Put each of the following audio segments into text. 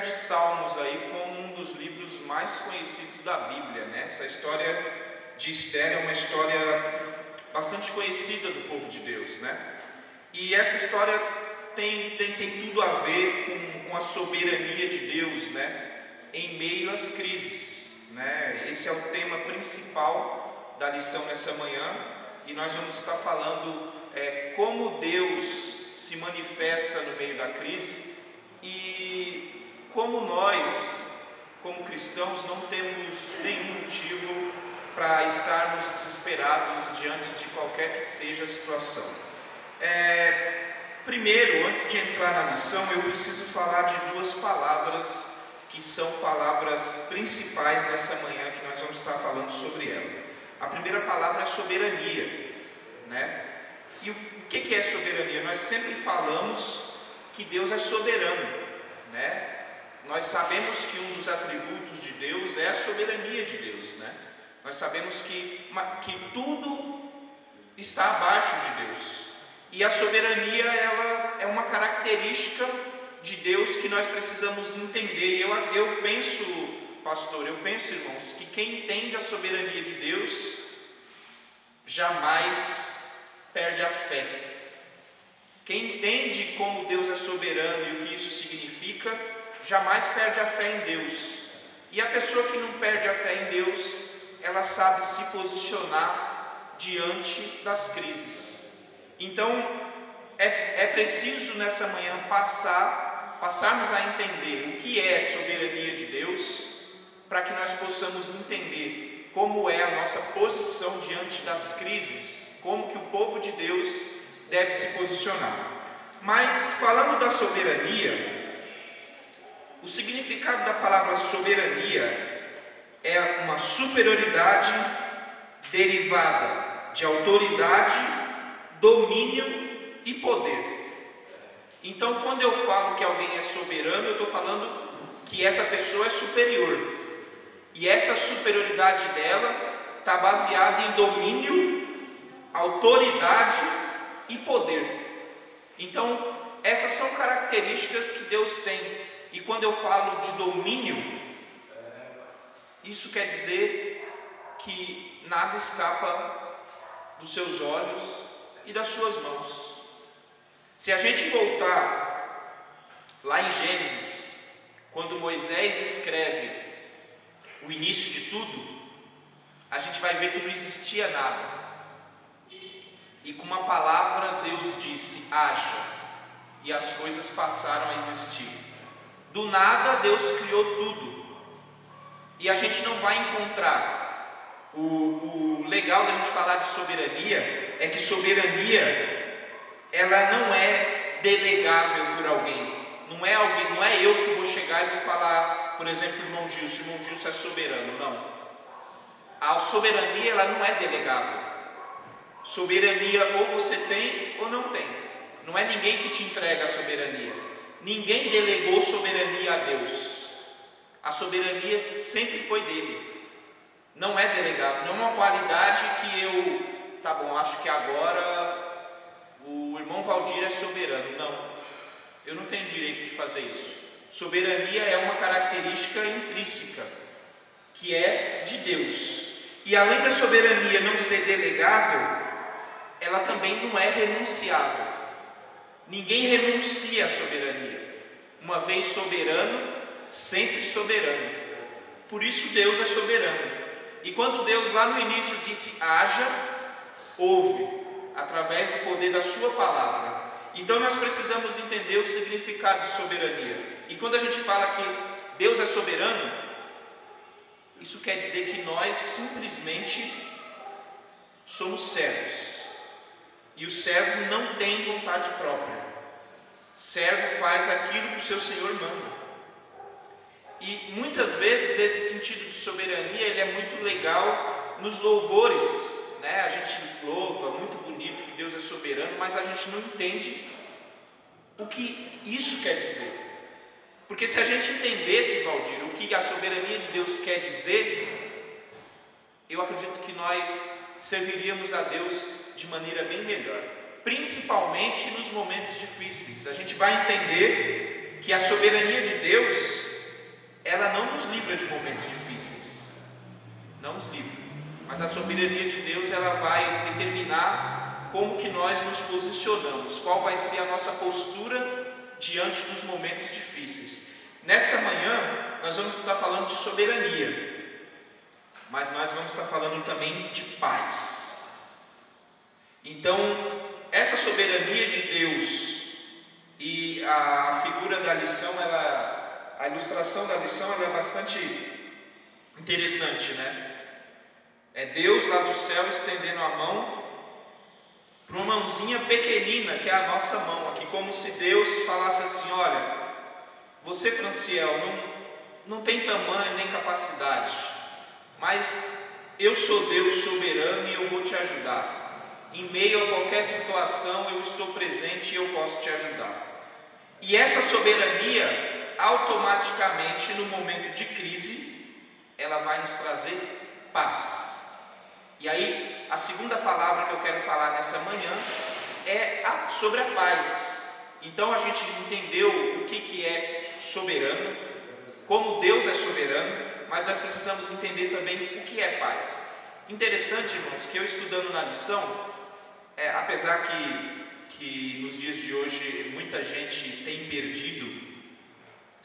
de Salmos aí como um dos livros mais conhecidos da Bíblia, né? Essa história de Esther é uma história bastante conhecida do povo de Deus, né? E essa história tem tudo a ver com a soberania de Deus, né? Em meio às crises, né? Esse é o tema principal da lição nessa manhã, e nós vamos estar falando como Deus se manifesta no meio da crise e como nós, como cristãos, não temos nenhum motivo para estarmos desesperados diante de qualquer que seja a situação. Primeiro, antes de entrar na lição, eu preciso falar de duas palavras que são palavras principais nessa manhã, que nós vamos estar falando sobre ela. A primeira palavra é soberania, né? E o que é soberania? Nós sempre falamos que Deus é soberano, né? Nós sabemos que um dos atributos de Deus é a soberania de Deus, né? Nós sabemos que tudo está abaixo de Deus. E a soberania, ela é uma característica de Deus que nós precisamos entender. Eu penso, pastor, irmãos, que quem entende a soberania de Deus jamais perde a fé. Quem entende como Deus é soberano e o que isso significa, jamais perde a fé em Deus. E a pessoa que não perde a fé em Deus, ela sabe se posicionar diante das crises. Então, é preciso nessa manhã passarmos a entender o que é a soberania de Deus, para que nós possamos entender como é a nossa posição diante das crises, como que o povo de Deus deve se posicionar. Mas, falando da soberania, o significado da palavra soberania é uma superioridade derivada de autoridade, domínio e poder. Então, quando eu falo que alguém é soberano, eu estou falando que essa pessoa é superior. E essa superioridade dela está baseada em domínio, autoridade e poder. Então, essas são características que Deus tem. E quando eu falo de domínio, isso quer dizer que nada escapa dos seus olhos e das suas mãos. Se a gente voltar lá em Gênesis, quando Moisés escreve o início de tudo, a gente vai ver que não existia nada. E com uma palavra Deus disse: haja, e as coisas passaram a existir. Do nada Deus criou tudo. E a gente não vai encontrar. O legal da gente falar de soberania é que soberania, ela não é delegável por alguém. Não é eu que vou chegar e vou falar, por exemplo, irmão Gilson é soberano. Não. A soberania, ela não é delegável. Soberania ou você tem ou não tem. Não é ninguém que te entrega a soberania. Ninguém delegou soberania a Deus. A soberania sempre foi dele. Não é delegável, não é uma qualidade que acho que agora o irmão Valdir é soberano. Não, eu não tenho direito de fazer isso. Soberania é uma característica intrínseca, que é de Deus. E além da soberania não ser delegável, ela também não é renunciável. Ninguém renuncia à soberania. Uma vez soberano, sempre soberano. Por isso Deus é soberano. E quando Deus lá no início disse haja, houve, através do poder da sua palavra. Então nós precisamos entender o significado de soberania. E quando a gente fala que Deus é soberano, isso quer dizer que nós simplesmente somos servos. E o servo não tem vontade própria. Servo faz aquilo que o seu Senhor manda. E muitas vezes esse sentido de soberania, ele é muito legal nos louvores, né? A gente louva, muito bonito que Deus é soberano, mas a gente não entende o que isso quer dizer. Porque se a gente entendesse, Valdir, o que a soberania de Deus quer dizer, eu acredito que nós serviríamos a Deus de maneira bem melhor, principalmente nos momentos difíceis. A gente vai entender que a soberania de Deus ela não nos livra de momentos difíceis, não nos livra, mas a soberania de Deus, ela vai determinar como que nós nos posicionamos, qual vai ser a nossa postura diante dos momentos difíceis. Nessa manhã, nós vamos estar falando de soberania, mas nós vamos estar falando também de paz. Então, essa soberania de Deus e a figura da lição, a ilustração da lição, ela é bastante interessante, né? É Deus lá do céu estendendo a mão para uma mãozinha pequenina, que é a nossa mão aqui, como se Deus falasse assim: olha, você, Franciel, não tem tamanho nem capacidade, mas eu sou Deus soberano e eu vou te ajudar. Em meio a qualquer situação eu estou presente e eu posso te ajudar. E essa soberania, automaticamente, no momento de crise, ela vai nos trazer paz. E aí, a segunda palavra que eu quero falar nessa manhã é sobre a paz. Então a gente entendeu o que é soberano, como Deus é soberano, mas nós precisamos entender também o que é paz. Interessante, irmãos, que eu estudando na lição, apesar que nos dias de hoje muita gente tem perdido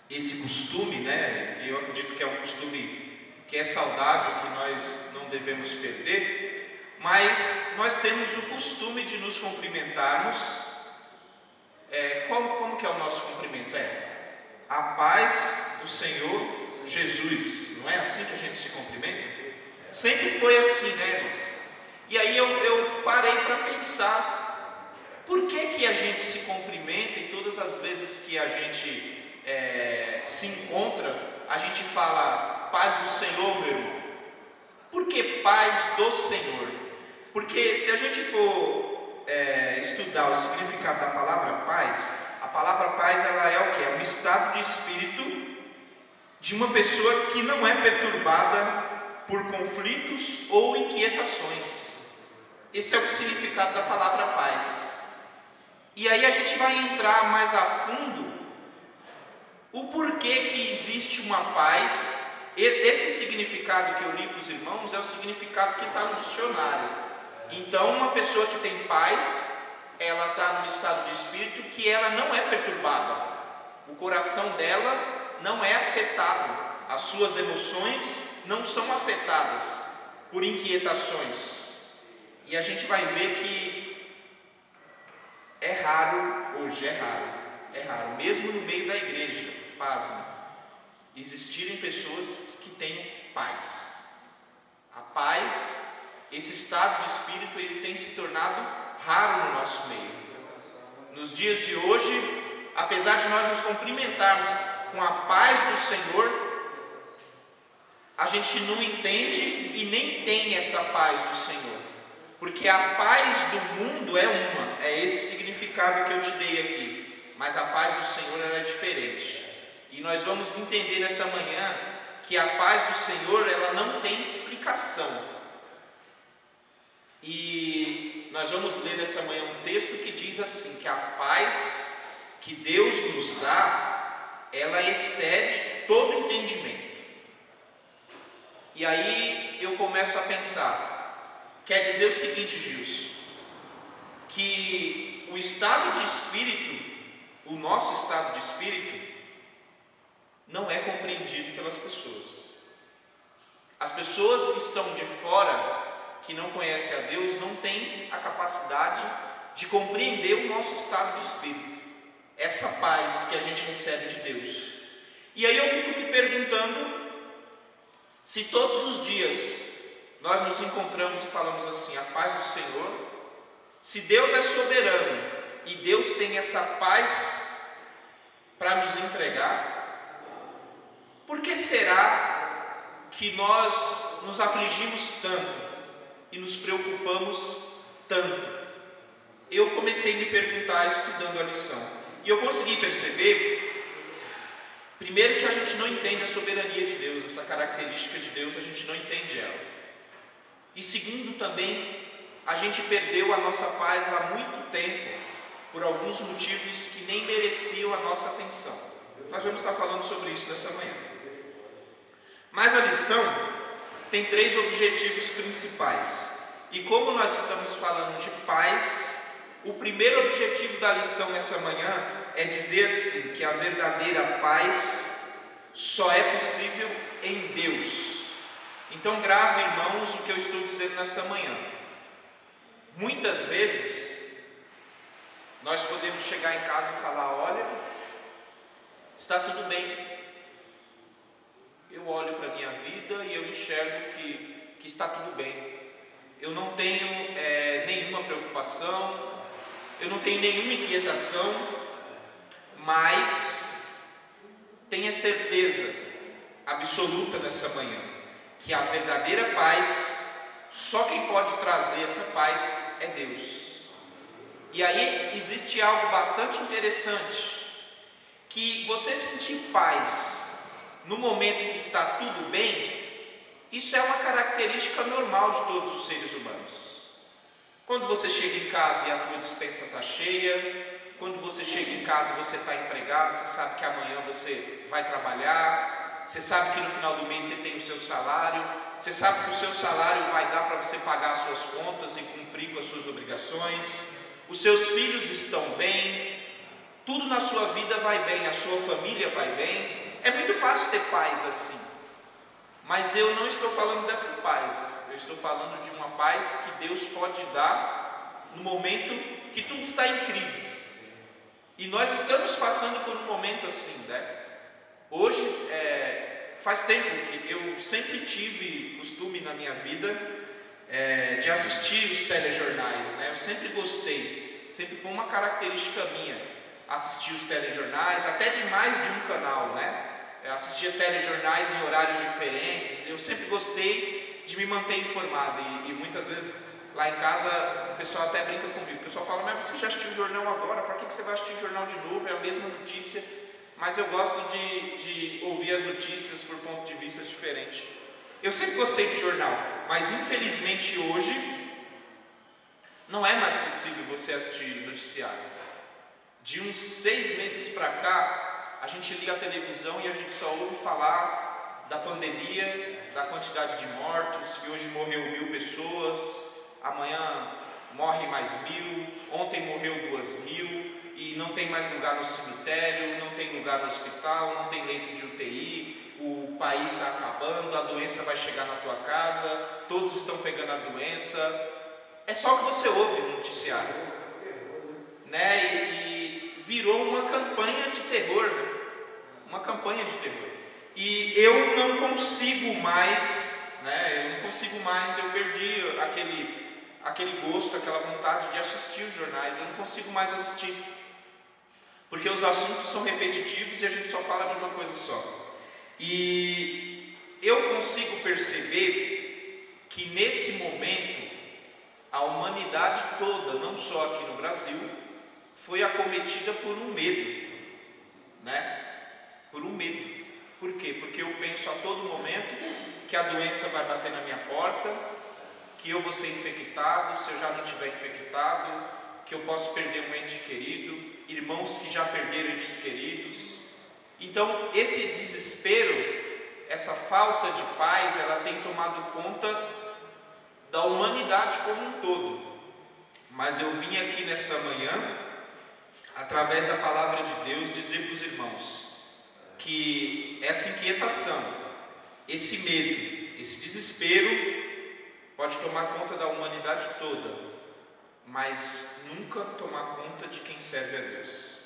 esse costume, né? Eu acredito que é um costume que é saudável, que nós não devemos perder, mas nós temos o costume de nos cumprimentarmos. Como que é o nosso cumprimento? A paz do Senhor Jesus. Não é assim que a gente se cumprimenta? Sempre foi assim, né, irmãos? E aí eu parei para pensar, por que a gente se cumprimenta e todas as vezes que a gente se encontra, a gente fala paz do Senhor, meu irmão? Por que paz do Senhor? Porque se a gente for estudar o significado da palavra paz, a palavra paz, ela é o quê? É um estado de espírito de uma pessoa que não é perturbada por conflitos ou inquietações. Esse é o significado da palavra paz. E aí a gente vai entrar mais a fundo o porquê que existe uma paz. Esse significado que eu li para os irmãos é o significado que está no dicionário. Então, uma pessoa que tem paz, ela está num estado de espírito que ela não é perturbada, o coração dela não é afetado, as suas emoções não são afetadas por inquietações. E a gente vai ver que é raro, hoje é raro, mesmo no meio da igreja, pasme, existirem pessoas que tenham paz. A paz, esse estado de espírito, ele tem se tornado raro no nosso meio. Nos dias de hoje, apesar de nós nos cumprimentarmos com a paz do Senhor, a gente não entende e nem tem essa paz do Senhor, porque a paz do mundo é esse significado que eu te dei aqui, mas a paz do Senhor ela é diferente. E nós vamos entender nessa manhã que a paz do Senhor ela não tem explicação. E nós vamos ler nessa manhã um texto que diz assim, que a paz que Deus nos dá, ela excede todo entendimento. E aí eu começo a pensar, quer dizer o seguinte, Gilson, que o estado de espírito, o nosso estado de espírito, não é compreendido pelas pessoas. As pessoas que estão de fora, que não conhecem a Deus, não têm a capacidade de compreender o nosso estado de espírito, essa paz que a gente recebe de Deus. E aí eu fico me perguntando, se todos os dias nós nos encontramos e falamos assim, a paz do Senhor, se Deus é soberano e Deus tem essa paz para nos entregar, por que será que nós nos afligimos tanto e nos preocupamos tanto? Eu comecei a me perguntar estudando a lição, e eu consegui perceber, primeiro, que a gente não entende a soberania de Deus, essa característica de Deus, a gente não entende ela. E segundo, também, a gente perdeu a nossa paz há muito tempo, por alguns motivos que nem mereciam a nossa atenção. Nós vamos estar falando sobre isso nessa manhã. Mas a lição tem 3 objetivos principais. E como nós estamos falando de paz, o primeiro objetivo da lição nessa manhã é dizer assim, que a verdadeira paz só é possível em Deus. Então grave, irmãos, o que eu estou dizendo nessa manhã. Muitas vezes nós podemos chegar em casa e falar: olha, está tudo bem. Eu olho para a minha vida e eu enxergo que está tudo bem. Eu não tenho nenhuma preocupação, eu não tenho nenhuma inquietação, mas tenha certeza absoluta nessa manhã que a verdadeira paz, só quem pode trazer essa paz é Deus. E aí existe algo bastante interessante, que você sentir paz no momento que está tudo bem, isso é uma característica normal de todos os seres humanos. Quando você chega em casa e a tua despensa está cheia, quando você chega em casa e você está empregado, você sabe que amanhã você vai trabalhar, você sabe que no final do mês você tem o seu salário, você sabe que o seu salário vai dar para você pagar as suas contas e cumprir com as suas obrigações, os seus filhos estão bem, tudo na sua vida vai bem, a sua família vai bem. É muito fácil ter paz assim. Mas eu não estou falando dessa paz, eu estou falando de uma paz que Deus pode dar no momento que tudo está em crise. E nós estamos passando por um momento assim, né? Hoje, faz tempo que eu sempre tive costume na minha vida de assistir os telejornais, né? Eu sempre gostei, sempre foi uma característica minha assistir os telejornais, até de mais de um canal, né? Eu assistia telejornais em horários diferentes, eu sempre gostei de me manter informado e muitas vezes lá em casa o pessoal até brinca comigo, o pessoal fala: mas você já assistiu o jornal agora, para que você vai assistir o jornal de novo, é a mesma notícia. Mas eu gosto de ouvir as notícias por ponto de vista diferente. Eu sempre gostei de jornal, mas infelizmente hoje não é mais possível você assistir noticiário. De uns 6 meses para cá, a gente liga a televisão e a gente só ouve falar da pandemia, da quantidade de mortos, que hoje morreu 1.000 pessoas, amanhã morre mais 1.000, ontem morreu 2.000, e não tem mais lugar no cemitério, não tem lugar no hospital, não tem leito de UTI, o país está acabando, a doença vai chegar na tua casa, todos estão pegando a doença. É só o que você ouve no noticiário, né? E virou uma campanha de terror, né? Uma campanha de terror. E eu não consigo mais, né? Eu perdi aquele gosto, aquela vontade de assistir os jornais. Eu não consigo mais assistir, porque os assuntos são repetitivos e a gente só fala de uma coisa só. E eu consigo perceber que nesse momento a humanidade toda, não só aqui no Brasil, foi acometida por um medo, né? Por um medo. Por quê? Porque eu penso a todo momento que a doença vai bater na minha porta, que eu vou ser infectado, se eu já não estiver infectado, que eu posso perder um ente querido, irmãos que já perderam entes queridos. Então esse desespero, essa falta de paz, ela tem tomado conta da humanidade como um todo. Mas eu vim aqui nessa manhã, através da palavra de Deus, dizer para os irmãos que essa inquietação, esse medo, esse desespero pode tomar conta da humanidade toda, mas nunca tomar conta de quem serve a Deus.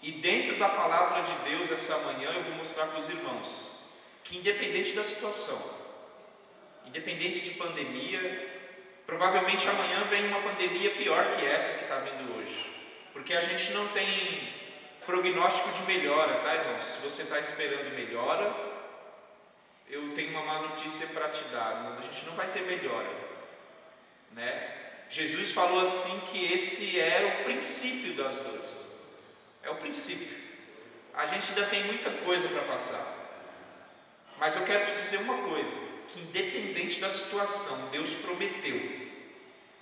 E dentro da palavra de Deus essa manhã eu vou mostrar para os irmãos que independente da situação, independente de pandemia, provavelmente amanhã vem uma pandemia pior que essa que está vindo hoje, porque a gente não tem prognóstico de melhora, tá, irmãos? Se você está esperando melhora, eu tenho uma má notícia para te dar: a gente não vai ter melhora, né? Jesus falou assim que esse é o princípio das dores, é o princípio. A gente ainda tem muita coisa para passar, mas eu quero te dizer uma coisa, que independente da situação, Deus prometeu.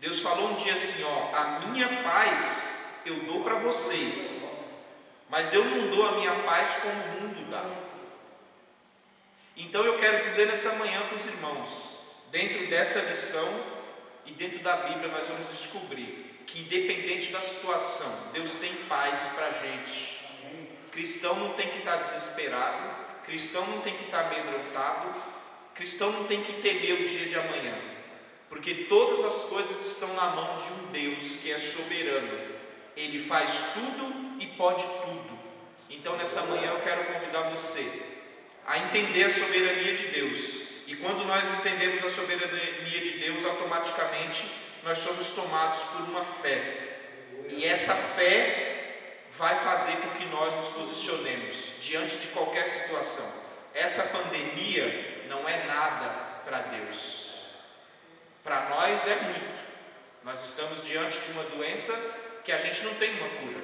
Deus falou um dia assim: ó, a minha paz eu dou para vocês, mas eu não dou a minha paz como o mundo dá. Então eu quero dizer nessa manhã para os irmãos, dentro dessa lição e dentro da Bíblia nós vamos descobrir que independente da situação, Deus tem paz para a gente. Cristão não tem que estar desesperado, cristão não tem que estar amedrontado, cristão não tem que temer o dia de amanhã, porque todas as coisas estão na mão de um Deus que é soberano. Ele faz tudo e pode tudo. Então nessa manhã eu quero convidar você a entender a soberania de Deus. E quando nós entendemos a soberania de Deus, automaticamente nós somos tomados por uma fé. E essa fé vai fazer com que nós nos posicionemos diante de qualquer situação. Essa pandemia não é nada para Deus. Para nós é muito. Nós estamos diante de uma doença que a gente não tem uma cura.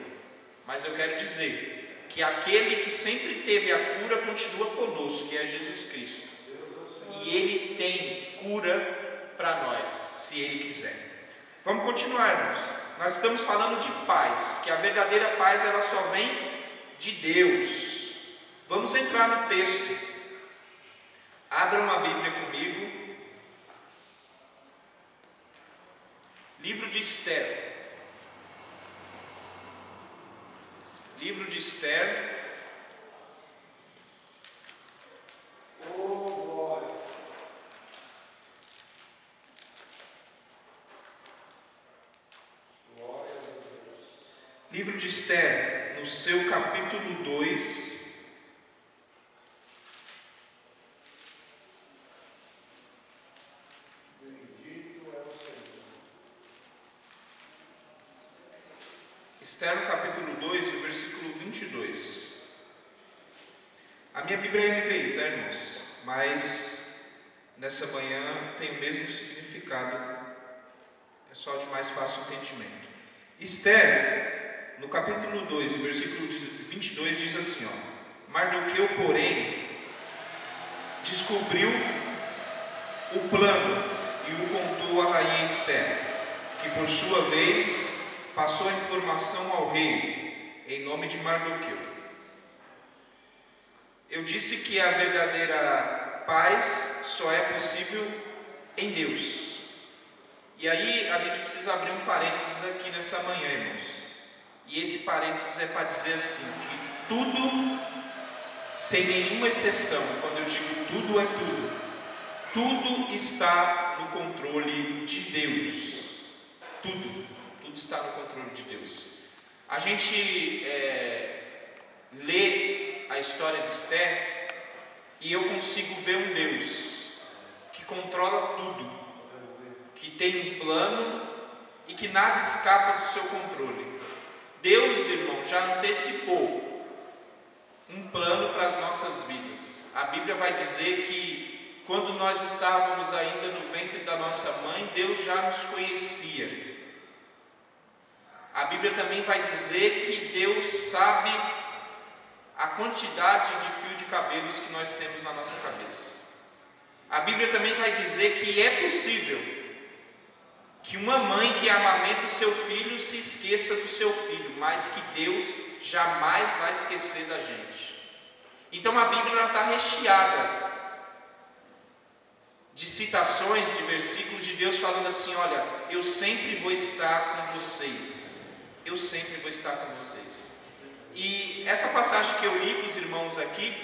Mas eu quero dizer que aquele que sempre teve a cura continua conosco, que é Jesus Cristo. E Ele tem cura para nós, se Ele quiser. Vamos continuar, irmãos. Nós estamos falando de paz, que a verdadeira paz ela só vem de Deus. Vamos entrar no texto. Abram a Bíblia comigo. Livro de Esther. Livro de Esther. Livro de Esther, no seu capítulo 2. Esther, no capítulo 2, o versículo 22. A minha Bíblia é NVI, tá, irmãos? Mas nessa manhã tem o mesmo significado, é só de mais fácil entendimento. Esther, no capítulo 2, o versículo 22 diz assim, ó: Mardoqueu, porém, descobriu o plano e o contou à rainha Esther, que por sua vez passou a informação ao rei, em nome de Mardoqueu. Eu disse que a verdadeira paz só é possível em Deus. E aí a gente precisa abrir um parênteses aqui nessa manhã, irmãos. E esse parênteses é para dizer assim, que tudo, sem nenhuma exceção, quando eu digo tudo é tudo está no controle de Deus. Tudo está no controle de Deus. A gente lê a história de Esther e eu consigo ver um Deus que controla tudo, que tem um plano e que nada escapa do seu controle. Deus, irmão, já antecipou um plano para as nossas vidas. A Bíblia vai dizer que quando nós estávamos ainda no ventre da nossa mãe, Deus já nos conhecia. A Bíblia também vai dizer que Deus sabe a quantidade de fio de cabelos que nós temos na nossa cabeça. A Bíblia também vai dizer que é possível que uma mãe que amamenta o seu filho se esqueça do seu filho, mas que Deus jamais vai esquecer da gente. Então a Bíblia está recheada de citações, de versículos de Deus falando assim: olha, eu sempre vou estar com vocês. Eu sempre vou estar com vocês. E essa passagem que eu li para os irmãos aqui,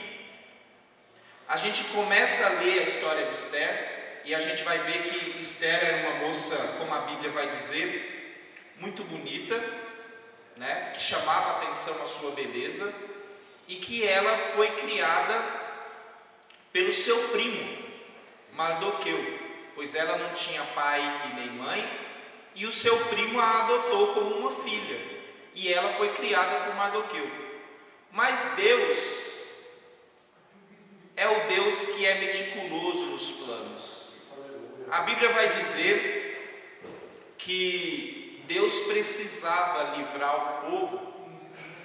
a gente começa a ler a história de Esther, e a gente vai ver que Esther era uma moça, como a Bíblia vai dizer, muito bonita, né, que chamava a atenção a sua beleza, e que ela foi criada pelo seu primo, Mardoqueu, pois ela não tinha pai e nem mãe, e o seu primo a adotou como uma filha, e ela foi criada por Mardoqueu. Mas Deus é o Deus que é meticuloso nos planos. A Bíblia vai dizer que Deus precisava livrar o povo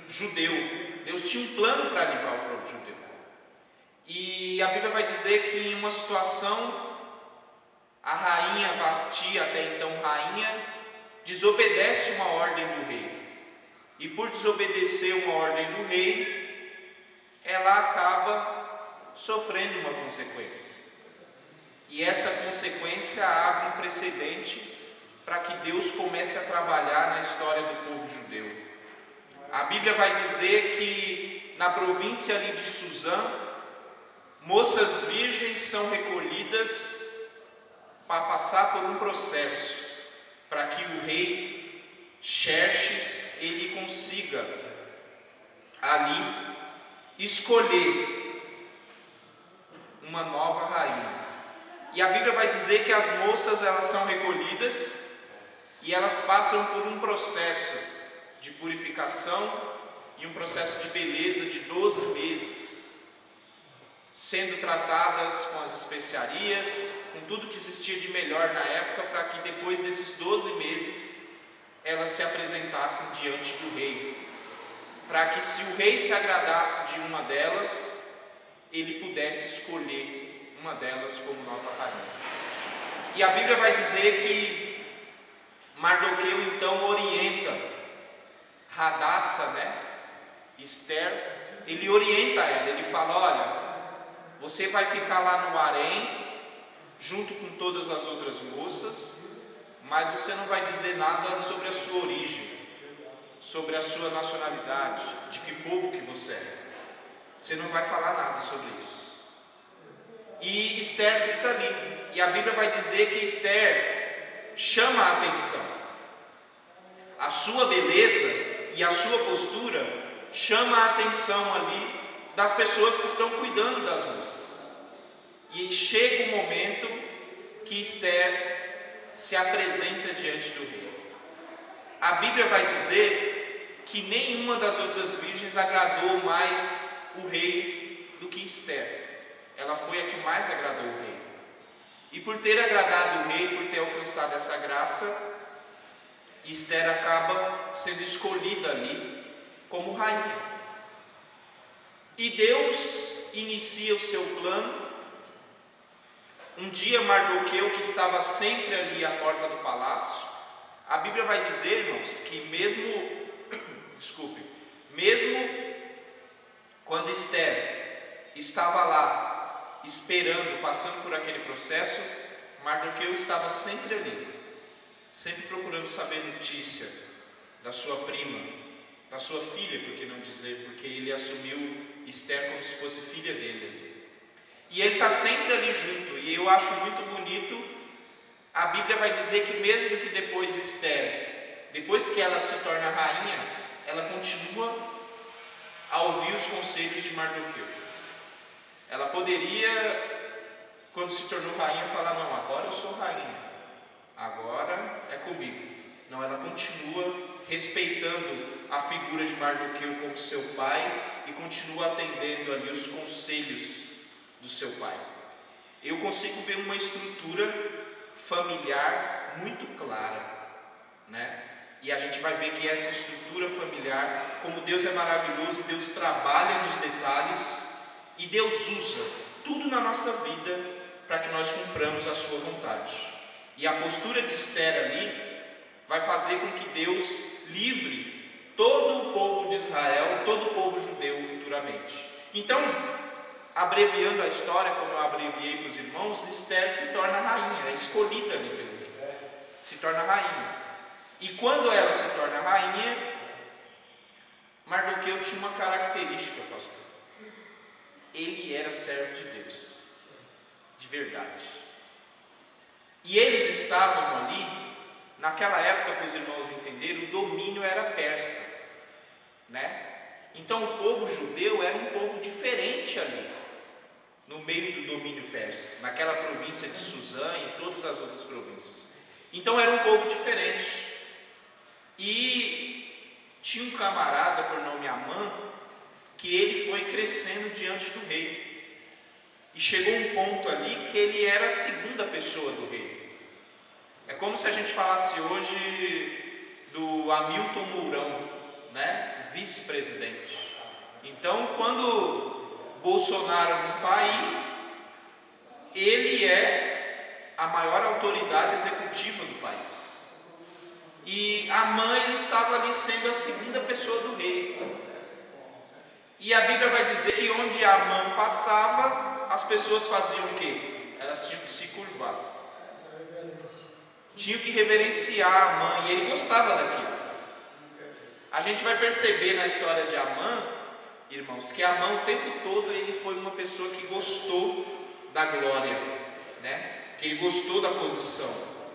judeu. Deus tinha um plano para livrar o povo judeu. E a Bíblia vai dizer que em uma situação, a rainha Vasti, até então rainha, desobedece uma ordem do rei. E por desobedecer uma ordem do rei, ela acaba sofrendo uma consequência. E essa consequência abre um precedente para que Deus comece a trabalhar na história do povo judeu. A Bíblia vai dizer que na província ali de Suzã, moças virgens são recolhidas para passar por um processo, para que o rei Xerxes ele consiga ali escolher uma nova rainha. E a Bíblia vai dizer que as moças elas são recolhidas e elas passam por um processo de purificação e um processo de beleza de 12 meses, sendo tratadas com as especiarias, com tudo que existia de melhor na época, para que depois desses 12 meses elas se apresentassem diante do rei, para que se o rei se agradasse de uma delas, ele pudesse escolher uma delas como nova rainha. E a Bíblia vai dizer que Mardoqueu então orienta Radassa, Esther, ele orienta ela, ele fala: olha, você vai ficar lá no harém, junto com todas as outras moças, mas você não vai dizer nada sobre a sua origem, sobre a sua nacionalidade, de que povo que você é. Você não vai falar nada sobre isso. E Esther fica ali, e a Bíblia vai dizer que Esther chama a atenção. A sua beleza e a sua postura chama a atenção ali das pessoas que estão cuidando das moças. E chega o momento que Esther se apresenta diante do rei. A Bíblia vai dizer que nenhuma das outras virgens agradou mais o rei do que Esther. Ela foi a que mais agradou o rei. E por ter agradado o rei, por ter alcançado essa graça, Esther acaba sendo escolhida ali como rainha. E Deus inicia o seu plano. Um dia Mardoqueu, que estava sempre ali à porta do palácio, a Bíblia vai dizer, irmãos, que mesmo quando Esther estava lá, esperando, passando por aquele processo, Mardoqueu estava sempre ali, sempre procurando saber notícia da sua prima, da sua filha, por que não dizer, porque ele assumiu Esther como se fosse filha dele. E ele está sempre ali junto, e eu acho muito bonito. A Bíblia vai dizer que mesmo que depois Esther, depois que ela se torna rainha, ela continua a ouvir os conselhos de Mardoqueu. Ela poderia, quando se tornou rainha, falar: não, agora eu sou rainha, agora é comigo. Não, ela continua respeitando a figura de Mardoqueu como seu pai e continua atendendo ali os conselhos do seu pai. Eu consigo ver uma estrutura familiar muito clara, E a gente vai ver que essa estrutura familiar, como Deus é maravilhoso, Deus trabalha nos detalhes e Deus usa tudo na nossa vida para que nós cumpramos a sua vontade. E a postura de Esther ali vai fazer com que Deus livre todo o povo de Israel, todo o povo judeu futuramente. Então, abreviando a história, como eu abreviei para os irmãos, Esther se torna rainha, é escolhida ali pelo rei, se torna rainha. E quando ela se torna rainha, Mardoqueu tinha uma característica, pastor. Ele era servo de Deus, de verdade. E eles estavam ali, naquela época, para os irmãos entenderem, o domínio era persa, Então o povo judeu era um povo diferente ali, no meio do domínio persa, naquela província de Suzã e todas as outras províncias. Então era um povo diferente. E tinha um camarada por nome Amã, que ele foi crescendo diante do rei. E chegou um ponto ali que ele era a segunda pessoa do rei. É como se a gente falasse hoje do Hamilton Mourão, vice-presidente. Então, quando Bolsonaro não está aí, ele é a maior autoridade executiva do país. E Amã, ele estava ali sendo a segunda pessoa do rei. E a Bíblia vai dizer que onde Amã passava, as pessoas faziam o quê? Elas tinham que se curvar. Tinham que reverenciar Amã, e ele gostava daquilo. A gente vai perceber na história de Amã, irmãos, que Amã o tempo todo ele foi uma pessoa que gostou da glória, né? Que ele gostou da posição,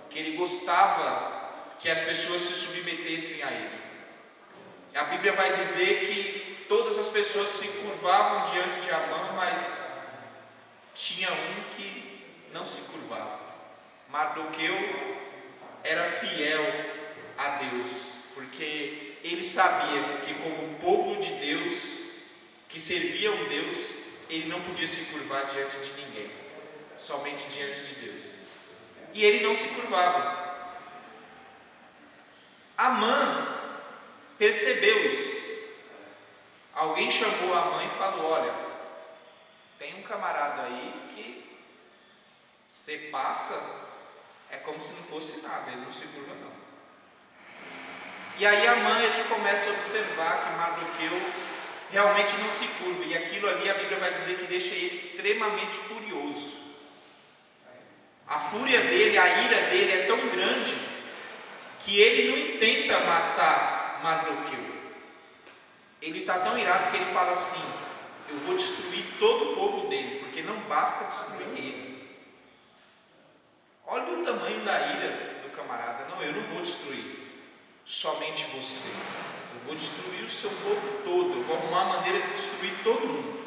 que ele gostava que as pessoas se submetessem a ele. A Bíblia vai dizer que todas as pessoas se curvavam diante de Amã, mas tinha um que não se curvava. Mardoqueu era fiel a Deus, porque ele sabia que como povo de Deus, que servia um Deus, ele não podia se curvar diante de ninguém, somente diante de Deus. E ele não se curvava. Amã percebeu isso. Alguém chamou Amã e falou: olha, tem um camarada aí que você passa, é como se não fosse nada, ele não se curva não. E aí Amã ele começa a observar que Mardoqueu realmente não se curva, e aquilo ali a Bíblia vai dizer que deixa ele extremamente furioso. A fúria dele, a ira dele é tão grande que ele não intenta matar Mardoqueu. Ele está tão irado que ele fala assim: eu vou destruir todo o povo dele, porque não basta destruir ele. Olha o tamanho da ira do camarada. Não, eu não vou destruir somente você, eu vou destruir o seu povo todo, eu vou arrumar uma maneira de destruir todo mundo.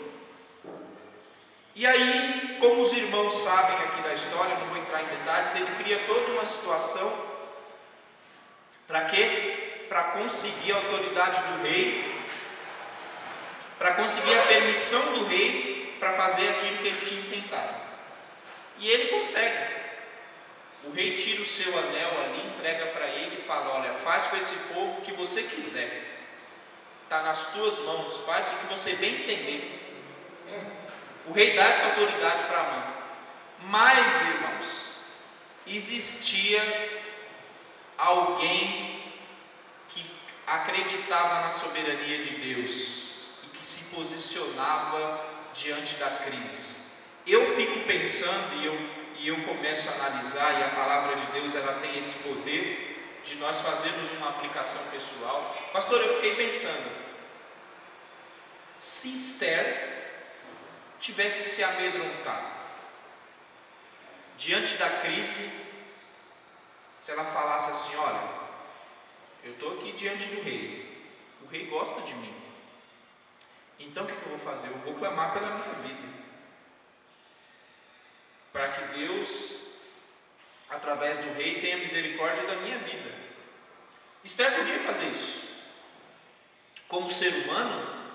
E aí, como os irmãos sabem aqui da história, não vou entrar em detalhes, ele cria toda uma situação. Para quê? Para conseguir a autoridade do rei, para conseguir a permissão do rei para fazer aquilo que ele tinha intentado. E ele consegue. O rei tira o seu anel ali, entrega para ele e fala: olha, faz com esse povo o que você quiser, está nas tuas mãos, faz o que você bem entender. O rei dá essa autoridade para Amã. Mas, irmãos, existia alguém que acreditava na soberania de Deus e que se posicionava diante da crise. Eu fico pensando e eu começo a analisar, e a palavra de Deus ela tem esse poder de nós fazermos uma aplicação pessoal. Pastor, eu fiquei pensando, se Esther tivesse se amedrontado diante da crise, se ela falasse assim: olha, eu estou aqui diante do rei, o rei gosta de mim, então o que eu vou fazer? Eu vou clamar pela minha vida, para que Deus, através do rei, tenha misericórdia da minha vida. Esther podia fazer isso. Como ser humano,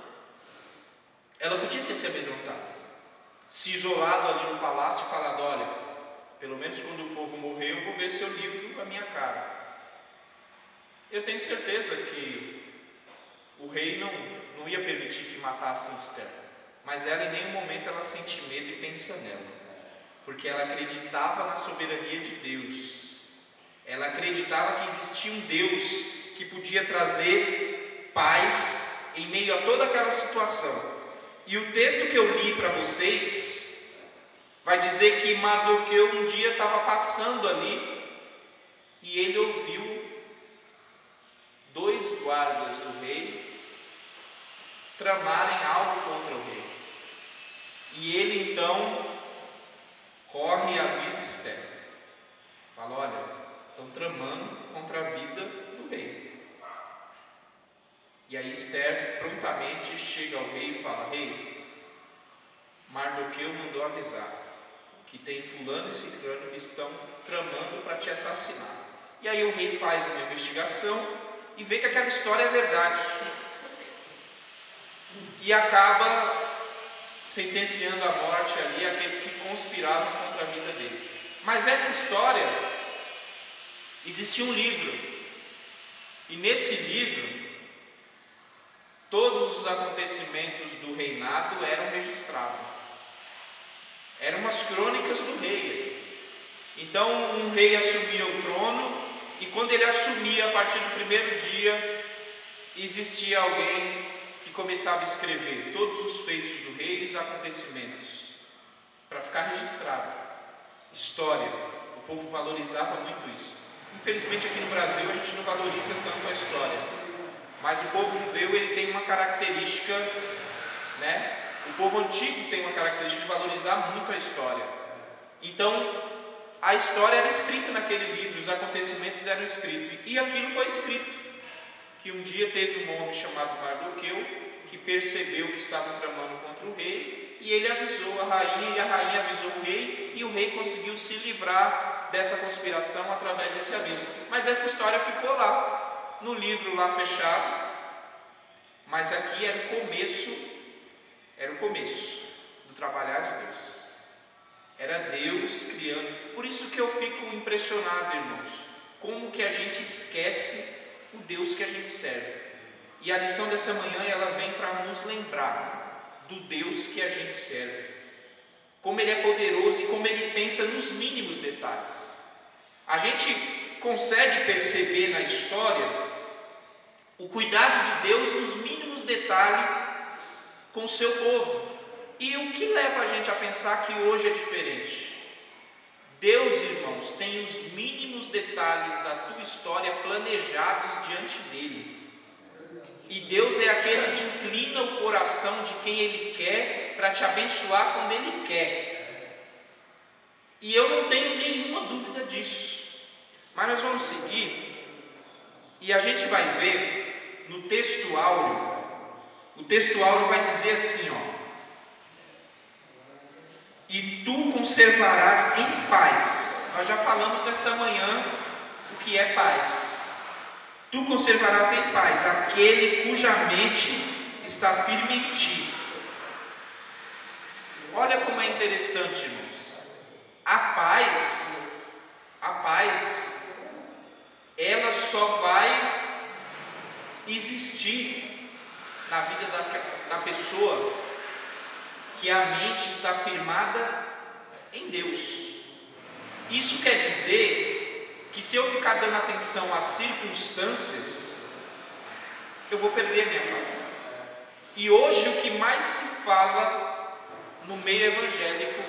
ela podia ter se amedrontado, se isolado ali no palácio e falado: olha, pelo menos quando o povo morrer, eu vou ver seu livro à minha cara. Eu tenho certeza que o rei não ia permitir que matassem Esther, mas ela em nenhum momento ela sente medo e pensa nela, porque ela acreditava na soberania de Deus. Ela acreditava que existia um Deus que podia trazer paz em meio a toda aquela situação. E o texto que eu li para vocês vai dizer que Mardoqueu um dia estava passando ali e ele ouviu 2 guardas do rei tramarem algo contra o rei. E ele então corre e avisa Esther. Fala: olha, estão tramando contra a vida do rei. E aí Esther prontamente chega ao rei e fala: rei, Mardoqueu mandou avisar que tem fulano e ciclano que estão tramando para te assassinar. E aí o rei faz uma investigação e vê que aquela história é verdade, e acaba sentenciando a morte ali aqueles que conspiravam contra a vida dele. Mas essa história, existia um livro, e nesse livro todos os acontecimentos do reinado eram registrados. Eram umas crônicas do rei. Então um rei assumia o trono, e quando ele assumia, a partir do primeiro dia, existia alguém que que começava a escrever todos os feitos do rei e os acontecimentos, para ficar registrado. História, o povo valorizava muito isso. Infelizmente aqui no Brasil a gente não valoriza tanto a história, mas o povo judeu ele tem uma característica, né? O povo antigo tem uma característica de valorizar muito a história. Então, a história era escrita naquele livro, os acontecimentos eram escritos, e aquilo foi escrito, que um dia teve um homem chamado Mardoqueu, que percebeu que estavam tramando contra o rei, e ele avisou a rainha, e a rainha avisou o rei, e o rei conseguiu se livrar dessa conspiração através desse aviso. Mas essa história ficou lá, no livro lá fechado, mas aqui era o começo do trabalhar de Deus. Era Deus criando. Por isso que eu fico impressionado, irmãos, como que a gente esquece o Deus que a gente serve. E a lição dessa manhã, ela vem para nos lembrar do Deus que a gente serve. Como Ele é poderoso e como Ele pensa nos mínimos detalhes. A gente consegue perceber na história o cuidado de Deus nos mínimos detalhes com o seu povo. E o que leva a gente a pensar que hoje é diferente? Deus, irmãos, tem os mínimos detalhes da tua história planejados diante dele. E Deus é aquele que inclina o coração de quem Ele quer para te abençoar quando Ele quer. E eu não tenho nenhuma dúvida disso. Mas nós vamos seguir e a gente vai ver no texto áureo. O texto áureo vai dizer assim, ó: e tu conservarás em paz. Nós já falamos nessa manhã o que é paz. Tu conservarás em paz aquele cuja mente está firme em ti. Olha como é interessante, irmãos. A paz, ela só vai existir na vida da pessoa que a mente está firmada em Deus. Isso quer dizer que se eu ficar dando atenção às circunstâncias, eu vou perder a minha paz. E hoje o que mais se fala no meio evangélico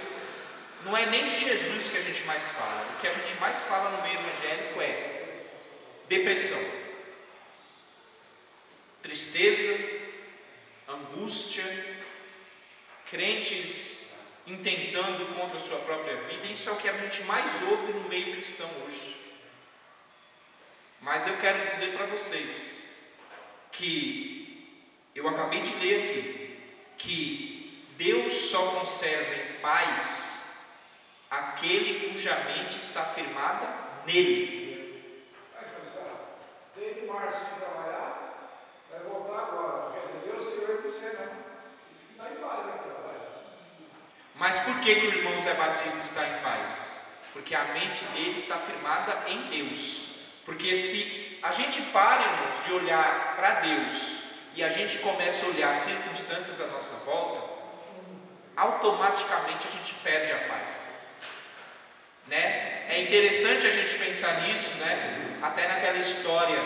não é nem de Jesus que a gente mais fala. O que a gente mais fala no meio evangélico é depressão, tristeza, angústia, crentes intentando contra a sua própria vida. Isso é o que a gente mais ouve no meio cristão hoje. Mas eu quero dizer para vocês que eu acabei de ler aqui que Deus só conserva em paz aquele cuja mente está firmada nele. Vai pensar, desde março sem trabalhar, vai voltar agora. Quer dizer, Deus Senhor de cena. Isso que está em paz, né? Mas por que o irmão Zé Batista está em paz? Porque a mente dele está firmada em Deus. Porque se a gente para, irmãos, de olhar para Deus e a gente começa a olhar as circunstâncias à nossa volta, automaticamente a gente perde a paz, né? É interessante a gente pensar nisso, né? Até naquela história,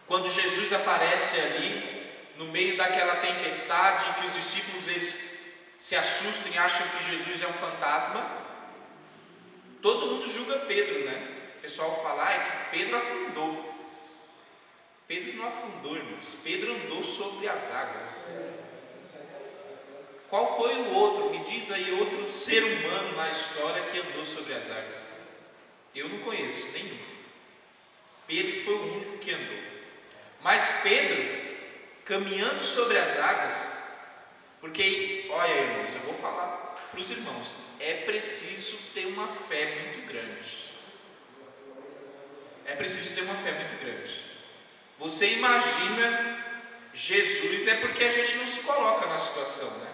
quando Jesus aparece ali no meio daquela tempestade, que os discípulos eles se assustam e acham que Jesus é um fantasma. Todo mundo julga Pedro, né? O pessoal fala que Pedro afundou. Pedro não afundou, irmãos. Pedro andou sobre as águas. Qual foi o outro? Me diz aí outro ser humano na história que andou sobre as águas. Eu não conheço nenhum. Pedro foi o único que andou. Mas Pedro, caminhando sobre as águas, porque, olha, irmãos, eu vou falar para os irmãos, é preciso ter uma fé muito grande. É preciso ter uma fé muito grande. Você imagina Jesus, é porque a gente não se coloca na situação, né?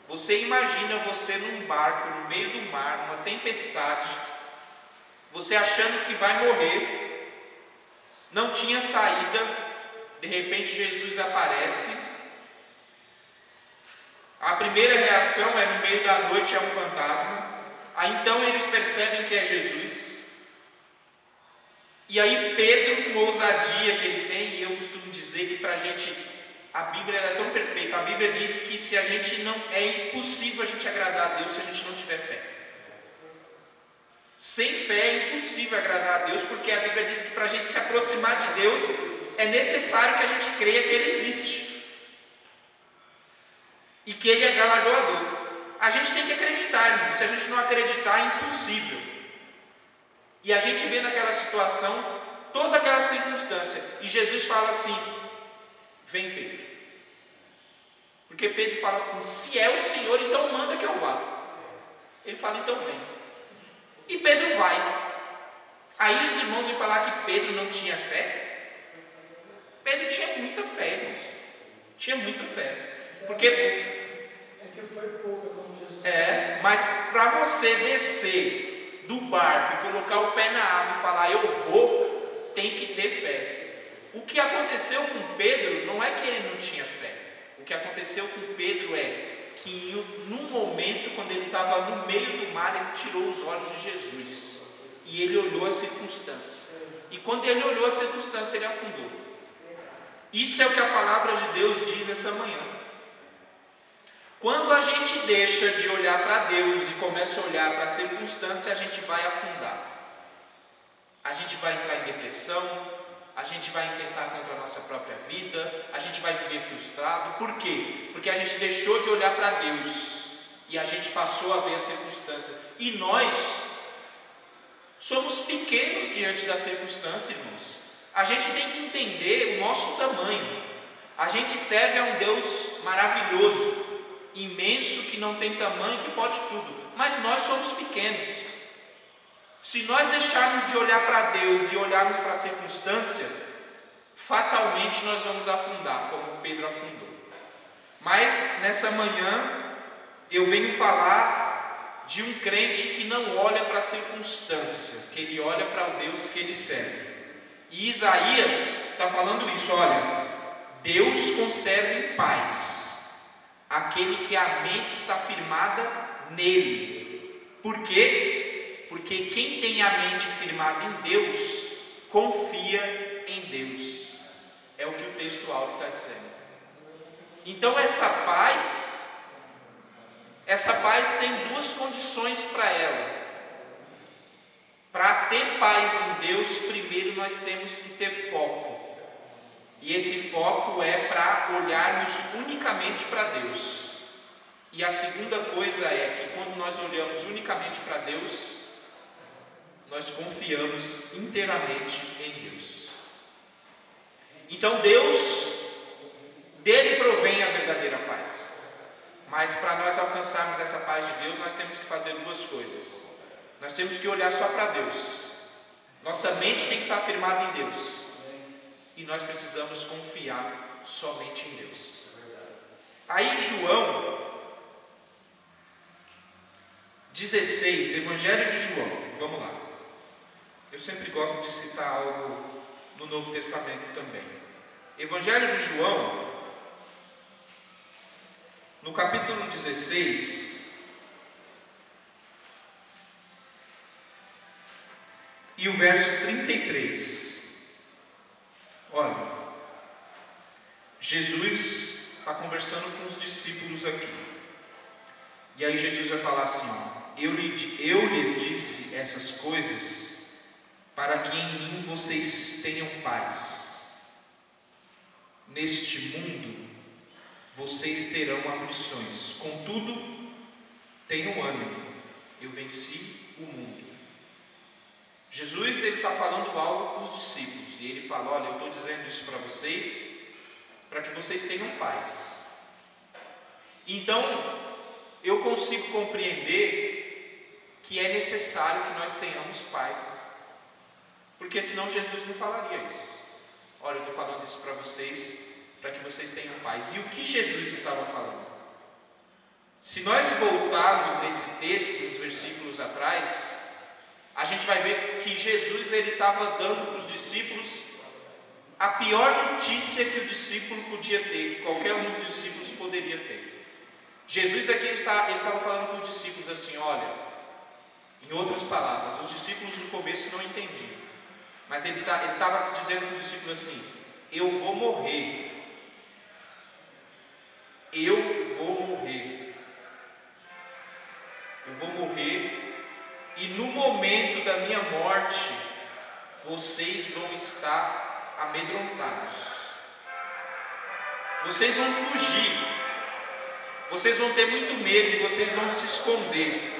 Você imagina você num barco, no meio do mar, numa tempestade, você achando que vai morrer, não tinha saída, de repente Jesus aparece. A primeira reação é no meio da noite é um fantasma. Aí então eles percebem que é Jesus. E aí Pedro, com a ousadia que ele tem, e eu costumo dizer que para a gente a Bíblia é tão perfeita. A Bíblia diz que se a gente não, é impossível a gente agradar a Deus se a gente não tiver fé. Sem fé é impossível agradar a Deus, porque a Bíblia diz que para a gente se aproximar de Deus é necessário que a gente creia que Ele existe e que Ele é galardoador. A gente tem que acreditar, irmão. Se a gente não acreditar, é impossível. E a gente vê naquela situação toda aquela circunstância, e Jesus fala assim: vem, Pedro. Porque Pedro fala assim: se é o Senhor, então manda que eu vá. Ele fala: então vem. E Pedro vai. Aí os irmãos vêm falar que Pedro não tinha fé. Pedro tinha muita fé, irmãos. Tinha muita fé. Porque que foi pouca, como Jesus. mas para você descer do barco e colocar o pé na água e falar eu vou, tem que ter fé. O que aconteceu com Pedro não é que ele não tinha fé. O que aconteceu com Pedro é que num momento, quando ele estava no meio do mar, ele tirou os olhos de Jesus e ele olhou a circunstância. E quando ele olhou a circunstância, ele afundou. Isso é o que a palavra de Deus diz essa manhã. Quando a gente deixa de olhar para Deus e começa a olhar para a circunstância, a gente vai afundar. A gente vai entrar em depressão, a gente vai tentar contra a nossa própria vida, a gente vai viver frustrado. Por quê? Porque a gente deixou de olhar para Deus e a gente passou a ver a circunstância. E nós somos pequenos diante da circunstância, irmãos. A gente tem que entender o nosso tamanho. A gente serve a um Deus maravilhoso, imenso, que não tem tamanho, que pode tudo, mas nós somos pequenos. Se nós deixarmos de olhar para Deus e olharmos para a circunstância, fatalmente nós vamos afundar, como Pedro afundou. Mas nessa manhã eu venho falar de um crente que não olha para a circunstância, que ele olha para o Deus que ele serve. E Isaías está falando isso: olha, Deus conserva em paz aquele que a mente está firmada nele. Por quê? Porque quem tem a mente firmada em Deus, confia em Deus. É o que o texto áureo está dizendo. Então essa paz tem duas condições para ela. Para ter paz em Deus, primeiro nós temos que ter foco. E esse foco é para olharmos unicamente para Deus. E a segunda coisa é que quando nós olhamos unicamente para Deus, nós confiamos inteiramente em Deus. Então dele provém a verdadeira paz. Mas para nós alcançarmos essa paz de Deus, nós temos que fazer duas coisas. Nós temos que olhar só para Deus. Nossa mente tem que estar firmada em Deus. E nós precisamos confiar somente em Deus. Aí João 16, Evangelho de João, vamos lá. Eu sempre gosto de citar algo no Novo Testamento também. Evangelho de João, no capítulo 16, e o verso 33. Olha, Jesus está conversando com os discípulos aqui. E aí Jesus vai falar assim: ó, eu lhes disse essas coisas para que em mim vocês tenham paz. Neste mundo vocês terão aflições. Contudo, tenham ânimo. Eu venci o mundo. Jesus está falando algo com os discípulos. E ele fala: olha, eu estou dizendo isso para vocês, para que vocês tenham paz. Então, eu consigo compreender que é necessário que nós tenhamos paz. Porque senão Jesus não falaria isso. Olha, eu estou falando isso para vocês, para que vocês tenham paz. E o que Jesus estava falando? Se nós voltarmos nesse texto, nos versículos atrás, a gente vai ver que Jesus estava dando para os discípulos a pior notícia que o discípulo podia ter, que qualquer um dos discípulos poderia ter. Jesus aqui ele estava falando para os discípulos assim: olha, em outras palavras, os discípulos no começo não entendiam, mas ele estava dizendo para os discípulos assim: eu vou morrer, eu vou morrer. Eu vou morrer, e no momento da minha morte, vocês vão estar amedrontados. Vocês vão fugir. Vocês vão ter muito medo e vocês vão se esconder.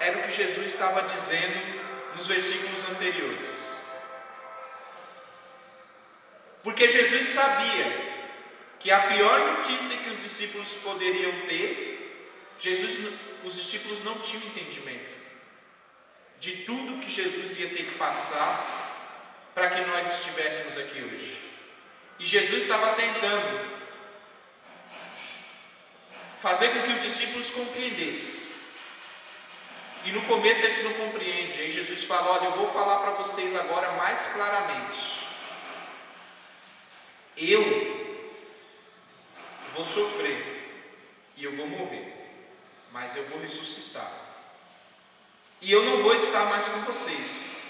Era o que Jesus estava dizendo nos versículos anteriores. Porque Jesus sabia que a pior notícia que os discípulos poderiam ter, os discípulos não tinham entendimento de tudo que Jesus ia ter que passar para que nós estivéssemos aqui hoje. E Jesus estava tentando fazer com que os discípulos compreendessem. E no começo eles não compreendem. Aí Jesus fala: olha, eu vou falar para vocês agora mais claramente. Eu vou sofrer e eu vou morrer, mas eu vou ressuscitar. E eu não vou estar mais com vocês.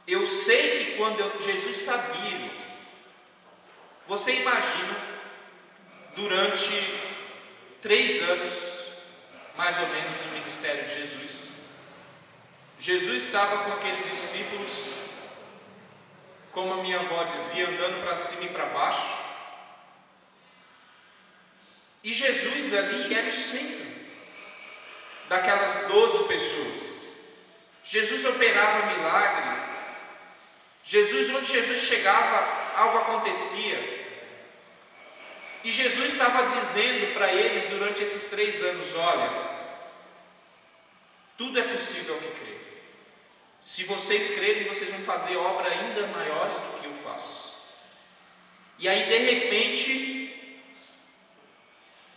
Eu sei que quando Jesus sabia, irmãos, você imagina, durante 3 anos, mais ou menos, no ministério de Jesus, Jesus estava com aqueles discípulos, como a minha avó dizia, andando para cima e para baixo. E Jesus ali era o centro daquelas 12 pessoas. Jesus operava milagre. Onde Jesus chegava, algo acontecia. E Jesus estava dizendo para eles durante esses 3 anos: olha, tudo é possível ao que crer. Se vocês crerem, vocês vão fazer obras ainda maiores do que eu faço. E aí, de repente,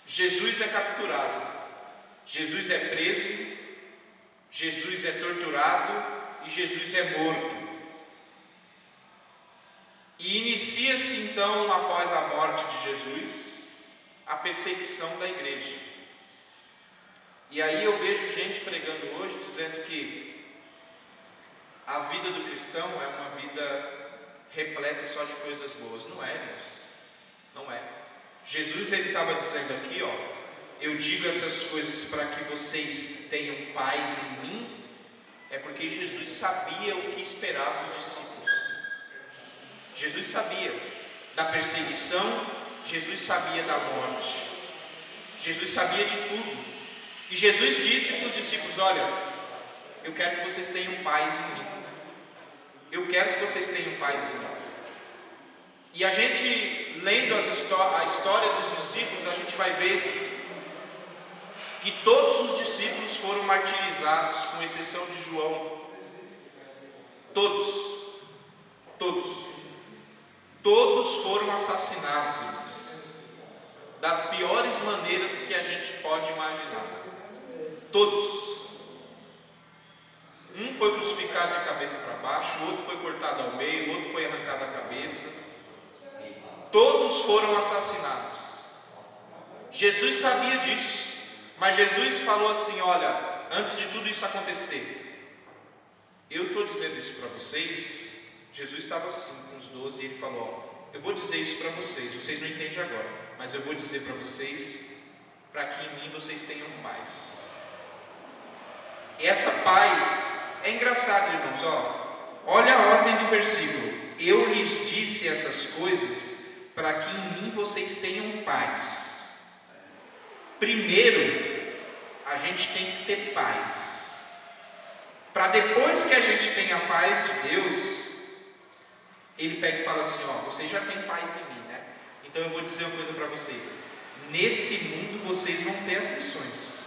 Jesus é capturado, Jesus é preso, Jesus é torturado e Jesus é morto. E inicia-se então, após a morte de Jesus, a perseguição da igreja. E aí eu vejo gente pregando hoje dizendo que a vida do cristão é uma vida repleta só de coisas boas. Não é, irmãos. Não é. Jesus, ele estava dizendo aqui, ó: eu digo essas coisas para que vocês tenham paz em mim. É porque Jesus sabia o que esperava os discípulos. Jesus sabia da perseguição, Jesus sabia da morte, Jesus sabia de tudo. E Jesus disse para os discípulos: olha, eu quero que vocês tenham paz em mim. Eu quero que vocês tenham paz em mim. E a gente, lendo a história dos discípulos, a gente vai ver que todos os discípulos foram martirizados, com exceção de João. Todos foram assassinados, irmãos, das piores maneiras que a gente pode imaginar. Todos. Um foi crucificado de cabeça para baixo, o outro foi cortado ao meio, o outro foi arrancado a cabeça. Todos foram assassinados. Jesus sabia disso, mas Jesus falou assim: olha, antes de tudo isso acontecer, eu estou dizendo isso para vocês. Jesus estava assim com os 12 e ele falou: ó, eu vou dizer isso para vocês, vocês não entendem agora, mas eu vou dizer para vocês, para que em mim vocês tenham paz. E essa paz é engraçado, irmãos, ó, olha a ordem do versículo: eu lhes disse essas coisas para que em mim vocês tenham paz. Primeiro, a gente tem que ter paz, para depois que a gente tenha a paz de Deus, ele pega e fala assim: ó, vocês já têm paz em mim, né? Então eu vou dizer uma coisa para vocês: nesse mundo vocês vão ter aflições,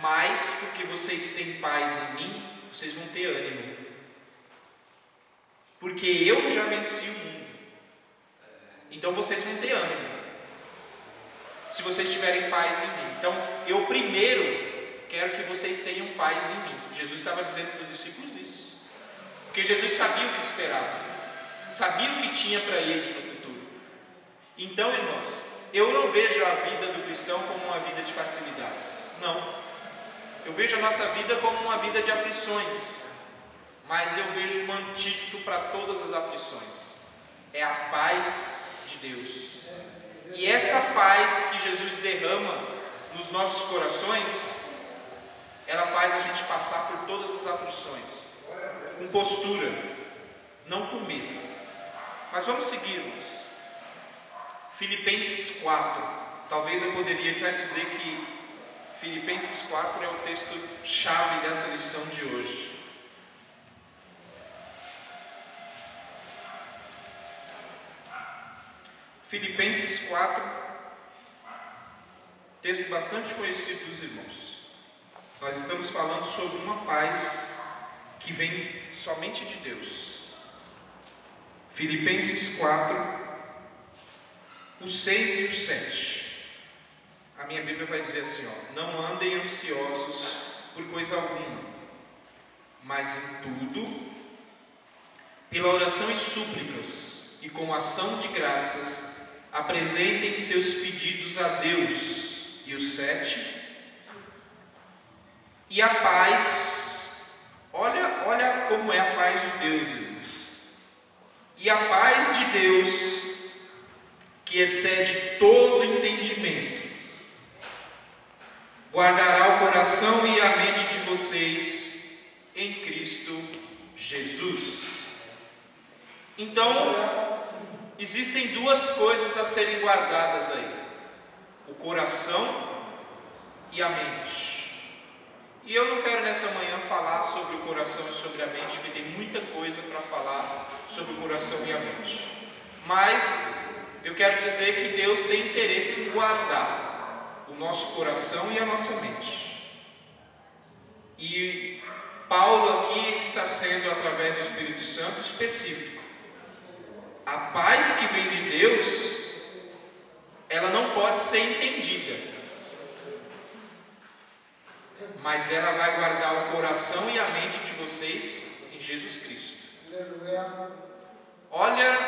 mas porque vocês têm paz em mim, vocês vão ter ânimo, porque eu já venci o mundo. Então vocês vão ter ânimo se vocês tiverem paz em mim. Então eu primeiro quero que vocês tenham paz em mim. Jesus estava dizendo para os discípulos isso, porque Jesus sabia o que esperava, sabia o que tinha para eles no futuro. Então, irmãos, eu não vejo a vida do cristão como uma vida de facilidades, não. Eu vejo a nossa vida como uma vida de aflições, mas eu vejo um antídoto para todas as aflições: é a paz de Deus. E essa paz que Jesus derrama nos nossos corações, ela faz a gente passar por todas as aflições, com postura, não com medo. Mas vamos seguirmos. Filipenses 4. Talvez eu poderia já dizer que Filipenses 4 é o texto-chave dessa lição de hoje. Filipenses 4, texto bastante conhecido dos irmãos. Nós estamos falando sobre uma paz que vem somente de Deus. Filipenses 4, o 6 e o 7. A minha Bíblia vai dizer assim, não andem ansiosos por coisa alguma, mas em tudo, pela oração e súplicas, e com ação de graças, apresentem seus pedidos a Deus. E o 7. E a paz, olha como é a paz de Deus, irmãos. E a paz de Deus, que excede todo entendimento, guardará o coração e a mente de vocês em Cristo Jesus. Então, existem duas coisas a serem guardadas aí: o coração e a mente. E eu não quero nessa manhã falar sobre o coração e sobre a mente, porque tem muita coisa para falar sobre o coração e a mente. Mas eu quero dizer que Deus tem interesse em guardar o nosso coração e a nossa mente. E Paulo aqui está sendo, através do Espírito Santo, específico. A paz que vem de Deus, ela não pode ser entendida, mas ela vai guardar o coração e a mente de vocês em Jesus Cristo. Olha,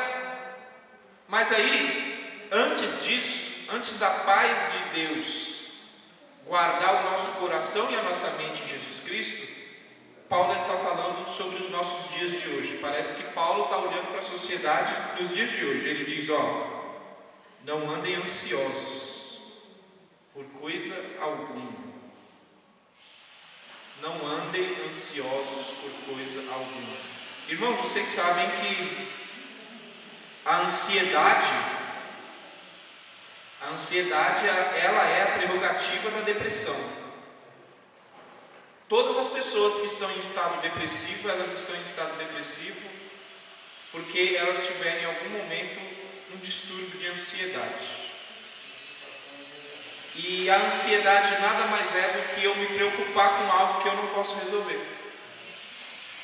mas aí, antes disso, antes da paz de Deus guardar o nosso coração e a nossa mente em Jesus Cristo, Paulo está falando sobre os nossos dias de hoje. Parece que Paulo está olhando para a sociedade nos dias de hoje. Ele diz, não andem ansiosos por coisa alguma. Não andem ansiosos por coisa alguma. Irmãos, vocês sabem que a ansiedade ela é a prerrogativa da depressão. Todas as pessoas que estão em estado depressivo, elas estão em estado depressivo porque elas tiveram em algum momento um distúrbio de ansiedade. E a ansiedade nada mais é do que eu me preocupar com algo que eu não posso resolver.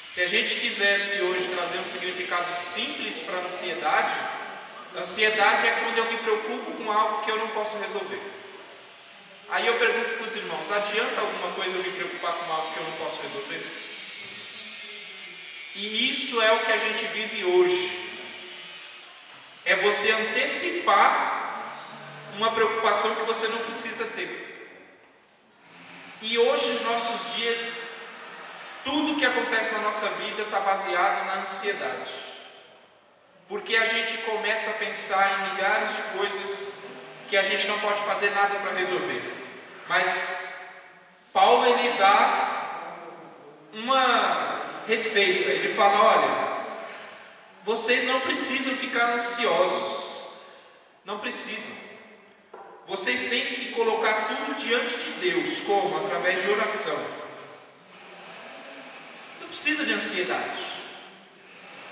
Se a gente quisesse hoje trazer um significado simples para a ansiedade é quando eu me preocupo com algo que eu não posso resolver. Aí eu pergunto para os irmãos, adianta alguma coisa eu me preocupar com algo que eu não posso resolver? E isso é o que a gente vive hoje. É você antecipar uma preocupação que você não precisa ter. E hoje, nos nossos dias, tudo que acontece na nossa vida está baseado na ansiedade. Porque a gente começa a pensar em milhares de coisas que a gente não pode fazer nada para resolver. Mas Paulo, ele dá uma receita. Ele fala, olha, vocês não precisam ficar ansiosos. Não precisam. Vocês têm que colocar tudo diante de Deus. Como? Através de oração. Não precisa de ansiedade.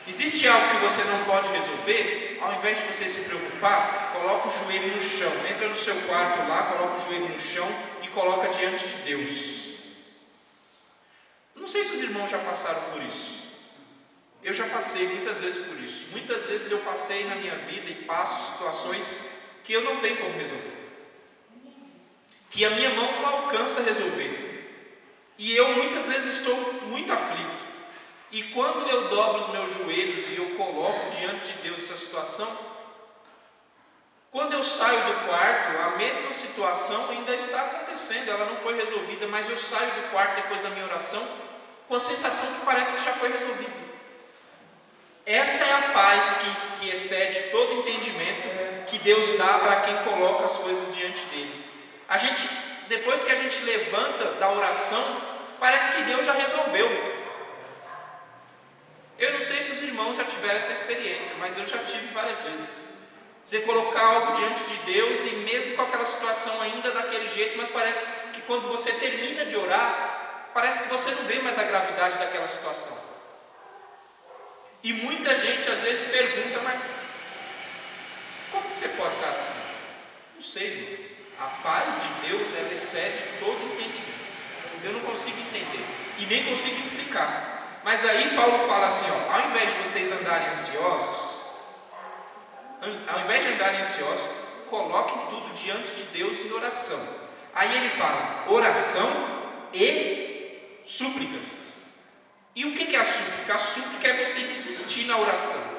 Existe algo que você não pode resolver? Ao invés de você se preocupar, coloca o joelho no chão. Entra no seu quarto lá, coloca o joelho no chão e coloca diante de Deus. Não sei se os irmãos já passaram por isso. Eu já passei muitas vezes por isso. Muitas vezes eu passei na minha vida e passo situações que eu não tenho como resolver, que a minha mão não alcança resolver, e eu muitas vezes estou muito aflito. E quando eu dobro os meus joelhos e eu coloco diante de Deus essa situação, quando eu saio do quarto, a mesma situação ainda está acontecendo, ela não foi resolvida, mas eu saio do quarto depois da minha oração com a sensação que parece que já foi resolvida. Essa é a paz que excede todo entendimento que Deus dá para quem coloca as coisas diante dele. Depois que a gente levanta da oração, parece que Deus já resolveu. Eu não sei se os irmãos já tiveram essa experiência, mas eu já tive várias vezes. Você colocar algo diante de Deus e mesmo com aquela situação ainda daquele jeito, mas parece que quando você termina de orar, parece que você não vê mais a gravidade daquela situação. E muita gente às vezes pergunta, mas como que você pode estar assim? Não sei, irmãos. A paz de Deus, ela excede todo entendimento. Eu não consigo entender e nem consigo explicar. Mas aí Paulo fala assim, ó, ao invés de vocês andarem ansiosos, coloquem tudo diante de Deus em oração. Aí ele fala, oração e súplicas. E o que é a súplica? A súplica é você insistir na oração.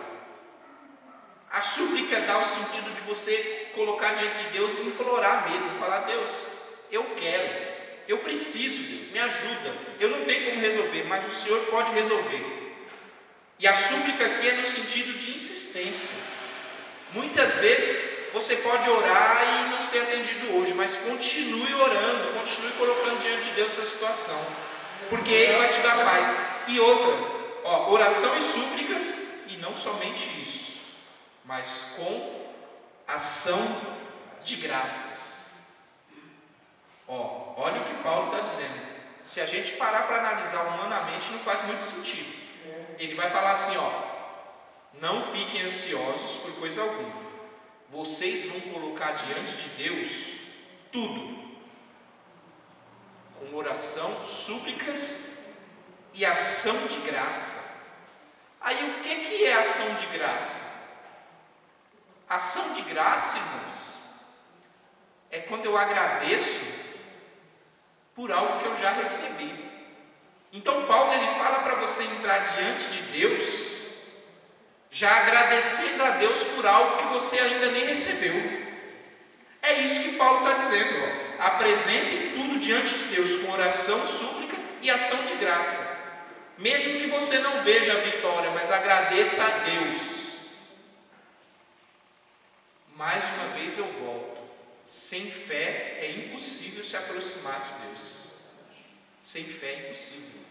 A súplica dá o sentido de você colocar diante de Deus e implorar mesmo, falar, Deus, eu quero, eu preciso, Deus, me ajuda, eu não tenho como resolver, mas o Senhor pode resolver. E a súplica aqui é no sentido de insistência. Muitas vezes você pode orar e não ser atendido hoje, mas continue orando, continue colocando diante de Deus essa situação, porque Ele vai te dar paz. E outra, oração e súplicas, e não somente isso, mas com ação de graças. Olha o que Paulo está dizendo. Se a gente parar para analisar humanamente, não faz muito sentido. Ele vai falar assim, não fiquem ansiosos por coisa alguma. Vocês vão colocar diante de Deus tudo, com oração, súplicas e ação de graça. Aí o que é ação de graça? Ação de graça, irmãos, é quando eu agradeço por algo que eu já recebi. Então Paulo ele fala para você entrar diante de Deus já agradecendo a Deus por algo que você ainda nem recebeu. É isso que Paulo está dizendo. Apresentem tudo diante de Deus com oração, súplica e ação de graça. Mesmo que você não veja a vitória, mas agradeça a Deus. Mais uma vez eu volto. Sem fé é impossível se aproximar de Deus. Sem fé é impossível.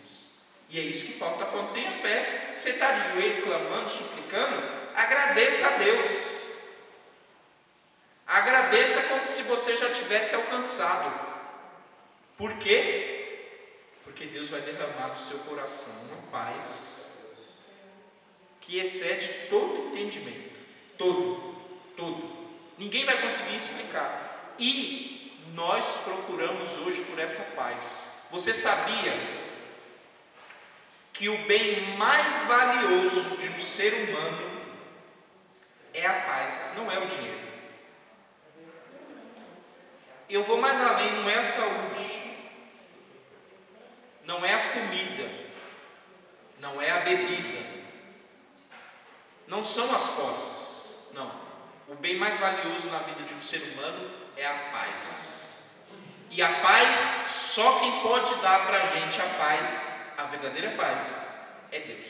E é isso que Paulo está falando. Tenha fé. Você está de joelho clamando, suplicando, agradeça a Deus. Agradeça como se você já tivesse alcançado. Por quê? Porque Deus vai derramar do seu coração uma paz que excede todo entendimento. Todo. Ninguém vai conseguir explicar. E nós procuramos hoje por essa paz. Você sabia que o bem mais valioso de um ser humano é a paz, não é o dinheiro? Eu vou mais além, não é a saúde, não é a comida, não é a bebida, não são as posses, não. O bem mais valioso na vida de um ser humano é a paz. E a paz, só quem pode dar para a gente a paz, a verdadeira paz, é Deus.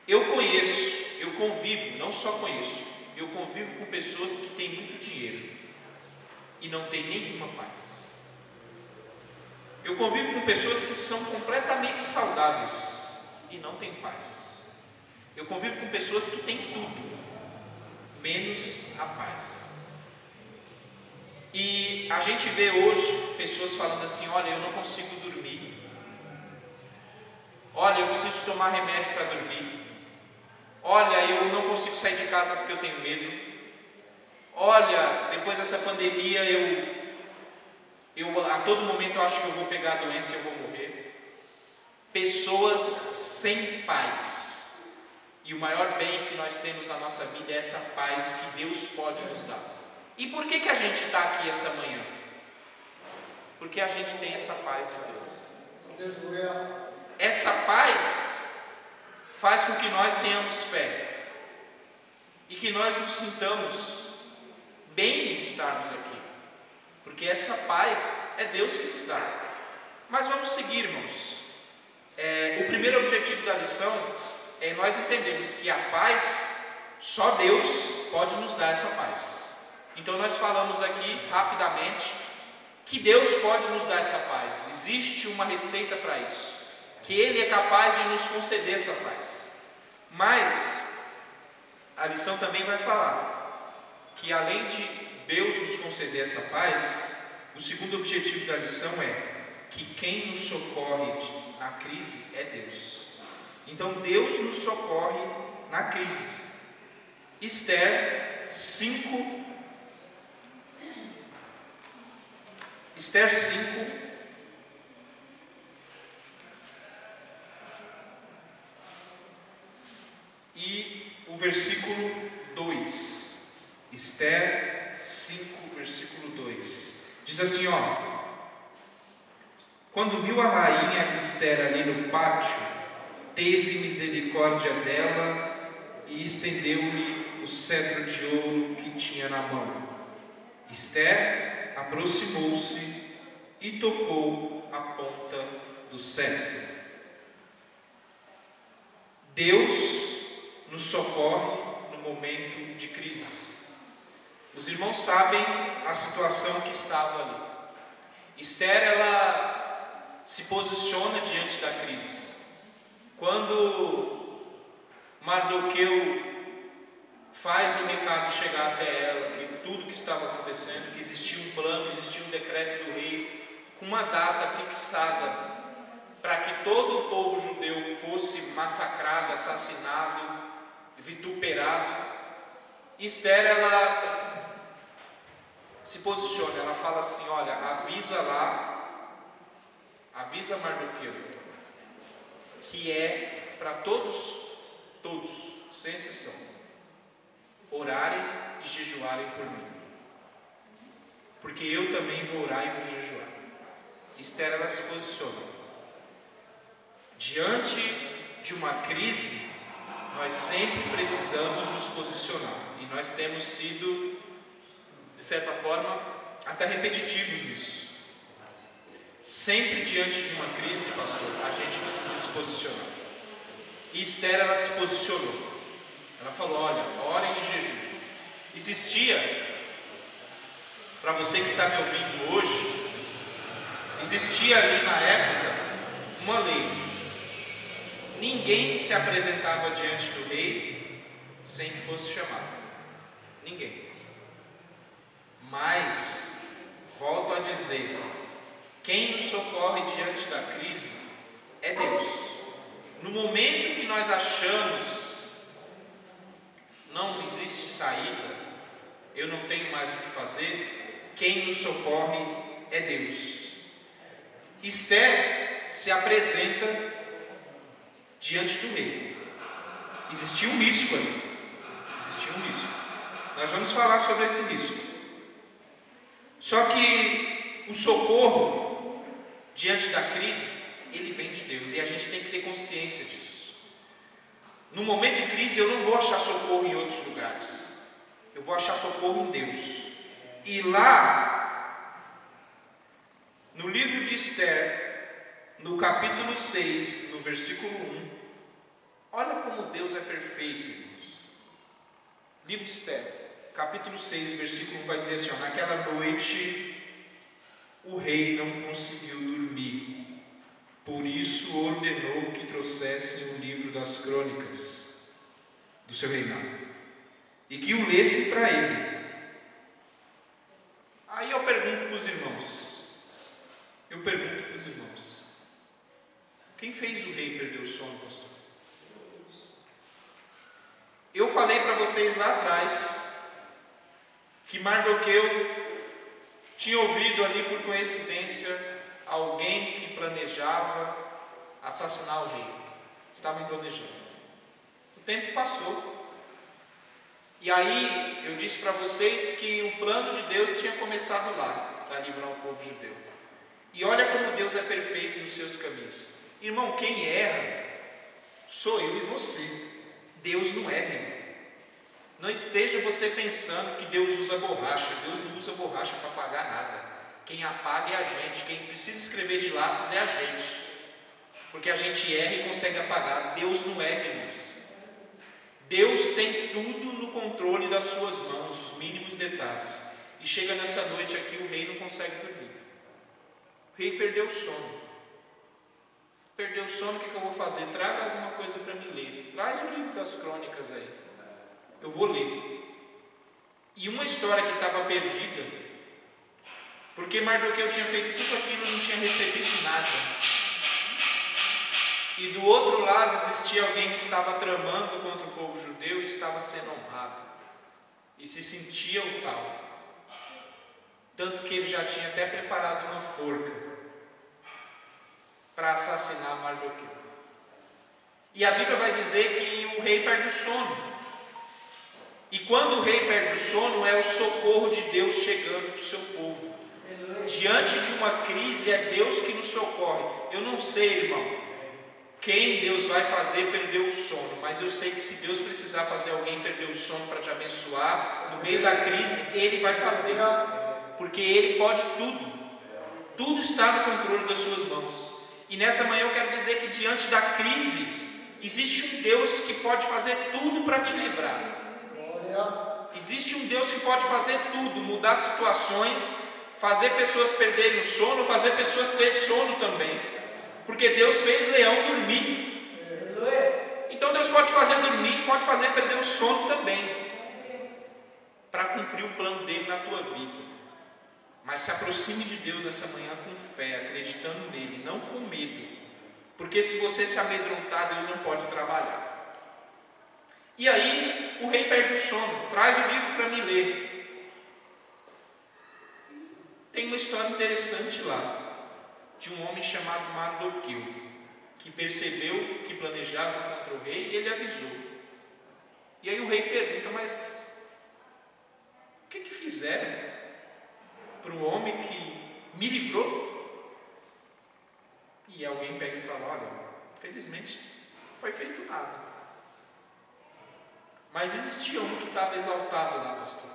Eu convivo, não só conheço, eu convivo com pessoas que têm muito dinheiro e não têm nenhuma paz. Eu convivo com pessoas que são completamente saudáveis e não têm paz. Eu convivo com pessoas que têm tudo, menos a paz. E a gente vê hoje pessoas falando assim, olha, eu não consigo dormir. Olha, eu preciso tomar remédio para dormir. Olha, eu não consigo sair de casa porque eu tenho medo. Olha, depois dessa pandemia a todo momento eu acho que eu vou pegar a doença e eu vou morrer. Pessoas sem paz. E o maior bem que nós temos na nossa vida é essa paz que Deus pode nos dar. E por que a gente está aqui essa manhã? Porque a gente tem essa paz de Deus. Essa paz faz com que nós tenhamos fé e que nós nos sintamos bem em estarmos aqui, porque essa paz é Deus que nos dá. Mas vamos seguir, irmãos. O primeiro objetivo da lição é nós entendemos que a paz, só Deus pode nos dar essa paz. Então nós falamos aqui rapidamente que Deus pode nos dar essa paz. Existe uma receita para isso, que Ele é capaz de nos conceder essa paz. Mas a lição também vai falar que além de Deus nos conceder essa paz, o segundo objetivo da lição é que quem nos socorre na crise é Deus. Então Deus nos socorre na crise. Esther 5, e o versículo 2. Esther 5, versículo 2. Diz assim, ó: quando viu a rainha Esther ali no pátio, teve misericórdia dela e estendeu-lhe o cetro de ouro que tinha na mão. Esther aproximou-se e tocou a ponta do cetro. Deus nos socorre no momento de crise. Os irmãos sabem a situação que estava ali. Esther, ela se posiciona diante da crise. Quando Mardoqueu faz o recado chegar até ela, que tudo que estava acontecendo, que existia um plano, existia um decreto do rei, com uma data fixada, para que todo o povo judeu fosse massacrado, assassinado, vituperado, Esther, ela se posiciona, ela fala assim: olha, avisa Mardoqueu, que é para todos, sem exceção, orarem e jejuarem por mim, porque eu também vou orar e vou jejuar. Esther, ela se posiciona. Diante de uma crise, nós sempre precisamos nos posicionar, e nós temos sido, de certa forma, até repetitivos nisso. Sempre diante de uma crise, pastor, a gente precisa se posicionar. E Esther, ela se posicionou. Ela falou: olha, orem em jejum. Existia, para você que está me ouvindo hoje, existia ali na época uma lei. Ninguém se apresentava diante do rei sem que fosse chamado. Ninguém. Mas, volto a dizer, quem nos socorre diante da crise é Deus. No momento que nós achamos não existe saída, eu não tenho mais o que fazer, quem nos socorre é Deus. Esther se apresenta diante do rei. Existia um risco ali. Existia um risco. Nós vamos falar sobre esse risco. Só que o socorro diante da crise, ele vem de Deus, e a gente tem que ter consciência disso. No momento de crise, eu não vou achar socorro em outros lugares, eu vou achar socorro em Deus. E lá no livro de Esther, no capítulo 6, no versículo 1, olha como Deus é perfeito, irmãos. Livro de Esther, capítulo 6, versículo 1, vai dizer assim: ó, naquela noite o rei não conseguiu dormir, por isso ordenou que trouxessem o livro das crônicas do seu reinado e que o lessem para ele. Aí eu pergunto para os irmãos, quem fez o rei perder o sono, pastor? Eu falei para vocês lá atrás que Mardoqueu tinha ouvido ali por coincidência alguém que planejava assassinar o rei. Estavam planejando. O tempo passou. E aí eu disse para vocês que o plano de Deus tinha começado lá, para livrar o povo judeu. E olha como Deus é perfeito nos seus caminhos. Irmão, quem erra sou eu e você. Deus não erra, irmão. Não esteja você pensando que Deus usa borracha. Deus não usa borracha para apagar nada. Quem apaga é a gente. Quem precisa escrever de lápis é a gente. Porque a gente erra e consegue apagar. Deus não erra, irmãos. Deus tem tudo no controle das suas mãos, os mínimos detalhes. E chega nessa noite aqui, o rei não consegue dormir. O rei perdeu o sono. Perdeu o sono, o que eu vou fazer? Traga alguma coisa para me ler. Traz o livro das crônicas aí. Eu vou ler. E uma história que estava perdida, porque Mardoqueu tinha feito tudo aquilo e não tinha recebido nada. E do outro lado existia alguém que estava tramando contra o povo judeu e estava sendo honrado. E se sentia o tal. Tanto que ele já tinha até preparado uma forca para assassinar Mardoqueu. E a Bíblia vai dizer que o rei perde o sono. E quando o rei perde o sono, é o socorro de Deus chegando para o seu povo. Diante de uma crise, é Deus que nos socorre. Eu não sei, irmão, quem Deus vai fazer perder o sono, mas eu sei que se Deus precisar fazer alguém perder o sono para te abençoar, no meio da crise, Ele vai fazer. Porque Ele pode tudo. Tudo está no controle das suas mãos. E nessa manhã eu quero dizer que diante da crise, existe um Deus que pode fazer tudo para te livrar. Existe um Deus que pode fazer tudo, mudar situações, fazer pessoas perderem o sono, fazer pessoas terem sono também. Porque Deus fez leão dormir. Então Deus pode fazer dormir, pode fazer perder o sono também, para cumprir o plano dele na tua vida. Mas se aproxime de Deus nessa manhã com fé, acreditando nele, não com medo. Porque se você se amedrontar, Deus não pode trabalhar. E aí o rei perde o sono. Traz o livro para me ler. Tem uma história interessante lá, de um homem chamado Mardoqueu, que percebeu que planejava contra o rei e ele avisou. E aí o rei pergunta, mas o que fizeram para um homem que me livrou? E alguém pega e fala, olha, infelizmente não foi feito nada. Mas existia um que estava exaltado lá, pastor.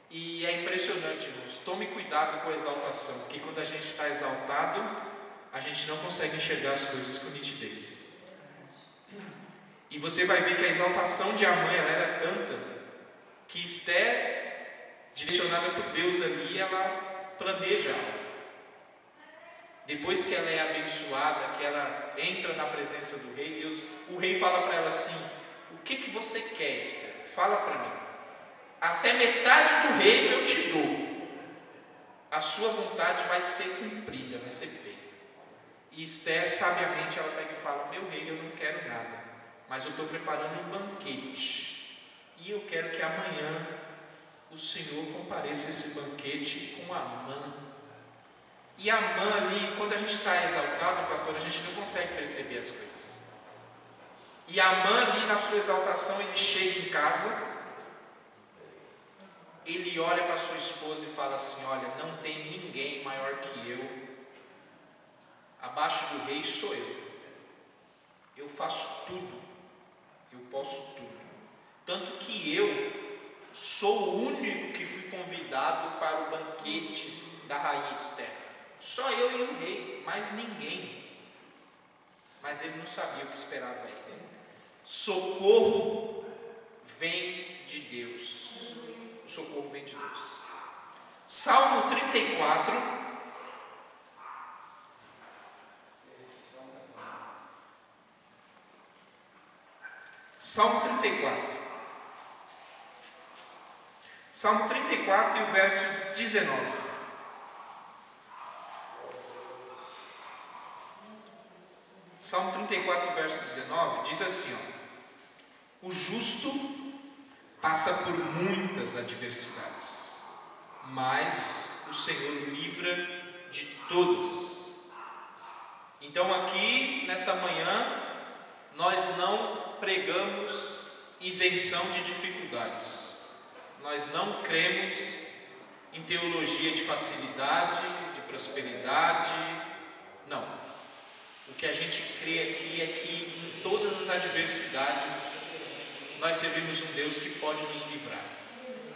E é impressionante, irmãos. Tome cuidado com a exaltação, porque quando a gente está exaltado, a gente não consegue enxergar as coisas com nitidez. E você vai ver que a exaltação de Amã, ela era tanta, que Esther, direcionada por Deus ali, ela planeja algo. Depois que ela é abençoada, que ela entra na presença do rei, o rei fala para ela assim, o que você quer, Esther? Fala para mim. Até metade do reino eu te dou. A sua vontade vai ser cumprida, vai ser feita. E Esther, sabiamente, ela pega e fala, meu rei, eu não quero nada, mas eu estou preparando um banquete. E eu quero que amanhã o Senhor compareça a esse banquete com Amã. E Amã ali, quando a gente está exaltado, pastor, a gente não consegue perceber as coisas. E Amã ali na sua exaltação, ele chega em casa, ele olha para sua esposa e fala assim, olha, não tem ninguém maior que eu, abaixo do rei sou eu faço tudo, eu posso tudo, tanto que eu sou o único que fui convidado para o banquete da rainha Esther, só eu e o rei, mais ninguém. Mas ele não sabia o que esperava ele. Socorro vem de Deus. O socorro vem de Deus. Salmo 34. Salmo 34. Salmo 34 e o verso 19. Salmo 34, verso 19, diz assim, ó, o justo passa por muitas adversidades, mas o Senhor livra de todas. Então aqui, nessa manhã, nós não pregamos isenção de dificuldades, nós não cremos em teologia de facilidade, de prosperidade, não. O que a gente crê aqui é que em todas as adversidades nós servimos um Deus que pode nos livrar.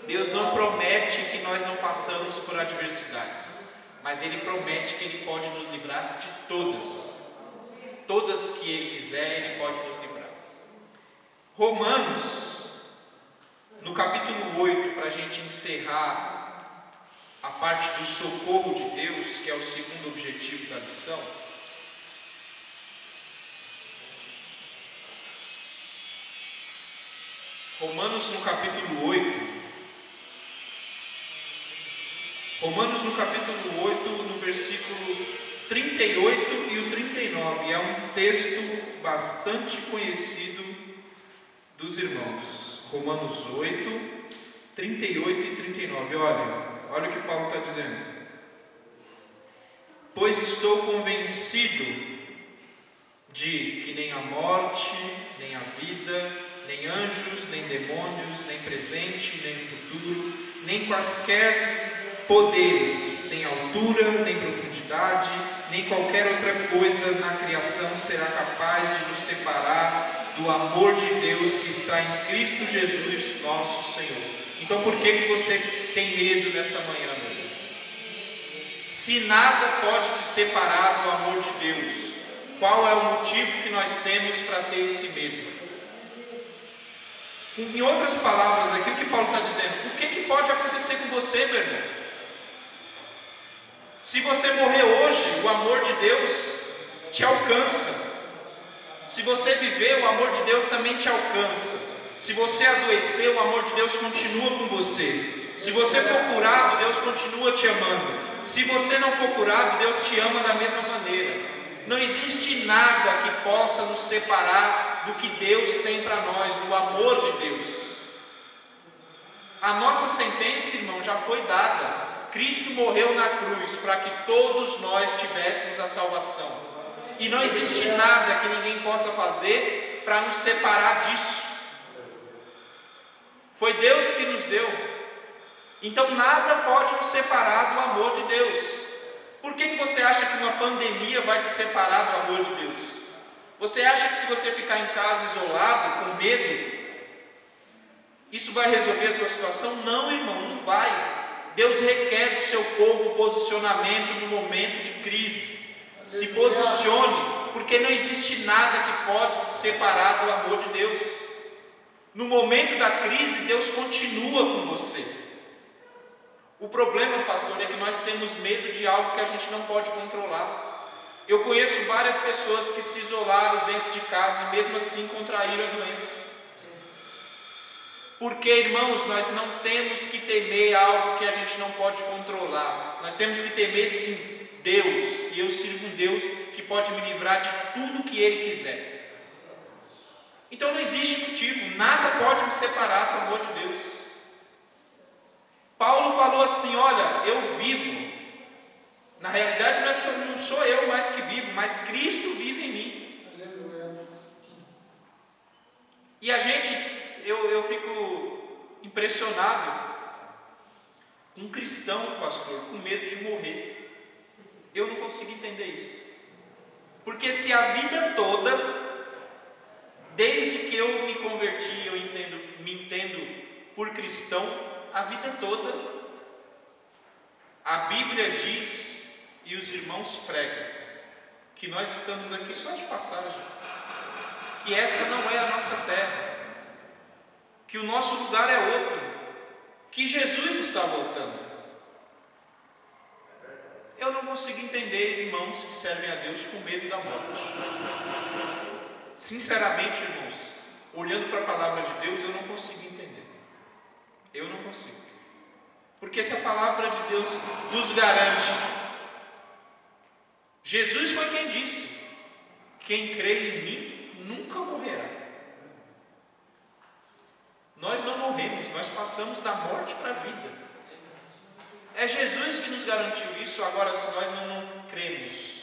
Deus não promete que nós não passamos por adversidades, mas Ele promete que Ele pode nos livrar de todas. Todas que Ele quiser, Ele pode nos livrar. Romanos, no capítulo 8, para a gente encerrar a parte do socorro de Deus, que é o segundo objetivo da lição. Romanos no capítulo 8, no versículo 38 e o 39, é um texto bastante conhecido dos irmãos. Romanos 8, 38 e 39, olha o que Paulo está dizendo. Pois estou convencido de que nem a morte, nem a vida, nem anjos, nem demônios, nem presente, nem futuro, nem quaisquer poderes, nem altura, nem profundidade, nem qualquer outra coisa na criação será capaz de nos separar do amor de Deus que está em Cristo Jesus, nosso Senhor. Então por que você tem medo nessa manhã, meu Deus? Se nada pode te separar do amor de Deus, qual é o motivo que nós temos para ter esse medo? Em outras palavras, aqui o que Paulo está dizendo, o que pode acontecer com você, meu irmão? Se você morrer hoje, o amor de Deus te alcança. Se você viver, o amor de Deus também te alcança. Se você adoecer, o amor de Deus continua com você. Se você for curado, Deus continua te amando. Se você não for curado, Deus te ama da mesma maneira. Não existe nada que possa nos separar do que Deus tem para nós, do amor de Deus. A nossa sentença, irmão, já foi dada. Cristo morreu na cruz para que todos nós tivéssemos a salvação. E não existe nada que ninguém possa fazer para nos separar disso. Foi Deus que nos deu. Então nada pode nos separar do amor de Deus. Por que você acha que uma pandemia vai te separar do amor de Deus? Você acha que se você ficar em casa isolado, com medo, isso vai resolver a tua situação? Não, irmão, não vai. Deus requer do seu povo posicionamento no momento de crise. Se posicione, porque não existe nada que pode te separar do amor de Deus. No momento da crise, Deus continua com você. O problema, pastor, é que nós temos medo de algo que a gente não pode controlar. Eu conheço várias pessoas que se isolaram dentro de casa e mesmo assim contraíram a doença. Porque, irmãos, nós não temos que temer algo que a gente não pode controlar. Nós temos que temer sim Deus. E eu sirvo um Deus que pode me livrar de tudo que Ele quiser. Então não existe motivo, nada pode me separar do amor de Deus. Paulo falou assim, olha, eu vivo. Na realidade não sou eu mais que vivo, mas Cristo vive em mim. E a gente... Eu fico impressionado com um cristão, pastor, com medo de morrer. Eu não consigo entender isso. Porque se a vida toda, desde que eu me converti, me entendo por cristão, a vida toda, a Bíblia diz, e os irmãos pregam, que nós estamos aqui só de passagem, que essa não é a nossa terra, que o nosso lugar é outro, que Jesus está voltando. Eu não consigo entender irmãos que servem a Deus com medo da morte. Sinceramente, irmãos, olhando para a palavra de Deus, eu não consigo entender. Eu não consigo. Porque se a palavra de Deus nos garante, Jesus foi quem disse, quem crê em mim nunca morrerá. Nós não morremos, nós passamos da morte para a vida. É Jesus que nos garantiu isso. Agora, se nós não cremos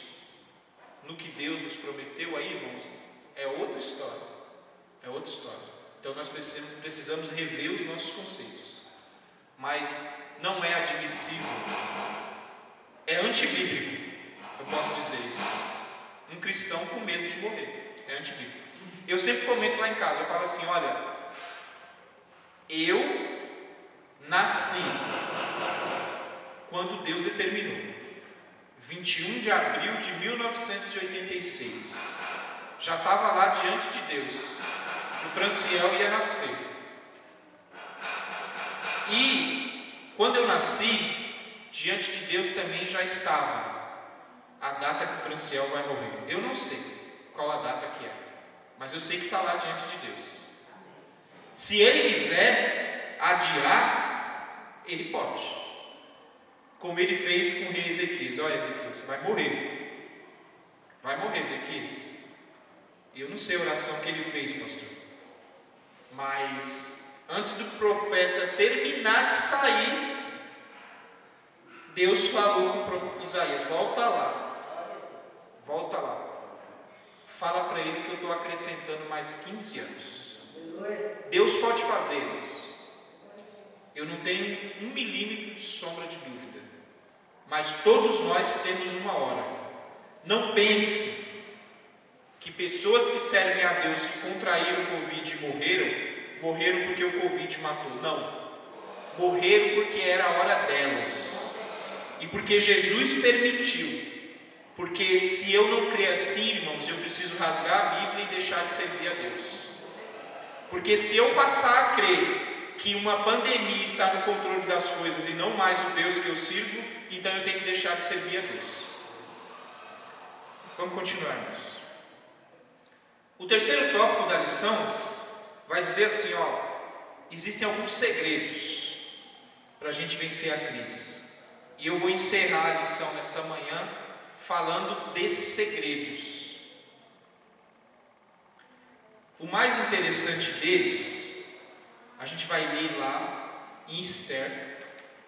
no que Deus nos prometeu, aí, irmãos, é outra história. É outra história. Então nós precisamos rever os nossos conceitos. Mas não é admissível, é antibíblico, eu posso dizer isso. Um cristão com medo de morrer, é antibíblico. Eu sempre comento lá em casa, eu falo assim, olha, eu nasci quando Deus determinou, 21 de abril de 1986, já estava lá diante de Deus, que o Franciel ia nascer. E quando eu nasci, diante de Deus também já estava a data que o Franciel vai morrer. Eu não sei qual a data que é, mas eu sei que está lá diante de Deus. Se Ele quiser adiar, Ele pode, como Ele fez com o rei Ezequias. Olha, Ezequias, você vai morrer. Vai morrer, Ezequias. Eu não sei a oração que ele fez, pastor, mas antes do profeta terminar de sair, Deus falou com o profeta Isaías: volta lá, fala para ele que eu estou acrescentando mais 15 anos. Deus pode fazer isso, eu não tenho 1 milímetro de sombra de dúvida, mas todos nós temos uma hora. Não pense que pessoas que servem a Deus, que contraíram Covid e morreram porque o Covid matou. Não, morreram porque era a hora delas, e porque Jesus permitiu. Porque se eu não crer assim, irmãos, eu preciso rasgar a Bíblia e deixar de servir a Deus. Porque se eu passar a crer que uma pandemia está no controle das coisas e não mais o Deus que eu sirvo, então eu tenho que deixar de servir a Deus. Vamos continuar, irmãos. O terceiro tópico da lição vai dizer assim, existem alguns segredos para a gente vencer a crise. E eu vou encerrar a lição nessa manhã falando desses segredos. O mais interessante deles, a gente vai ler lá em Esther,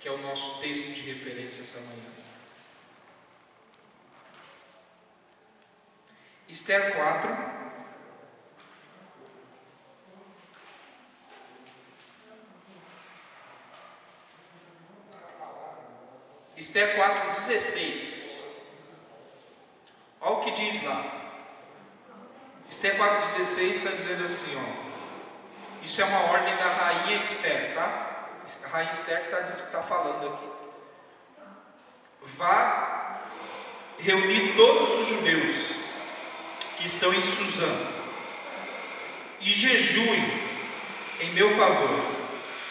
que é o nosso texto de referência essa manhã. Esther 4. Esther 4:16. Olha o que diz lá. Esther 4:16 está dizendo assim, isso é uma ordem da rainha Esther, tá? A rainha Esther que está falando aqui. Vá reunir todos os judeus que estão em Suzã e jejuem em meu favor.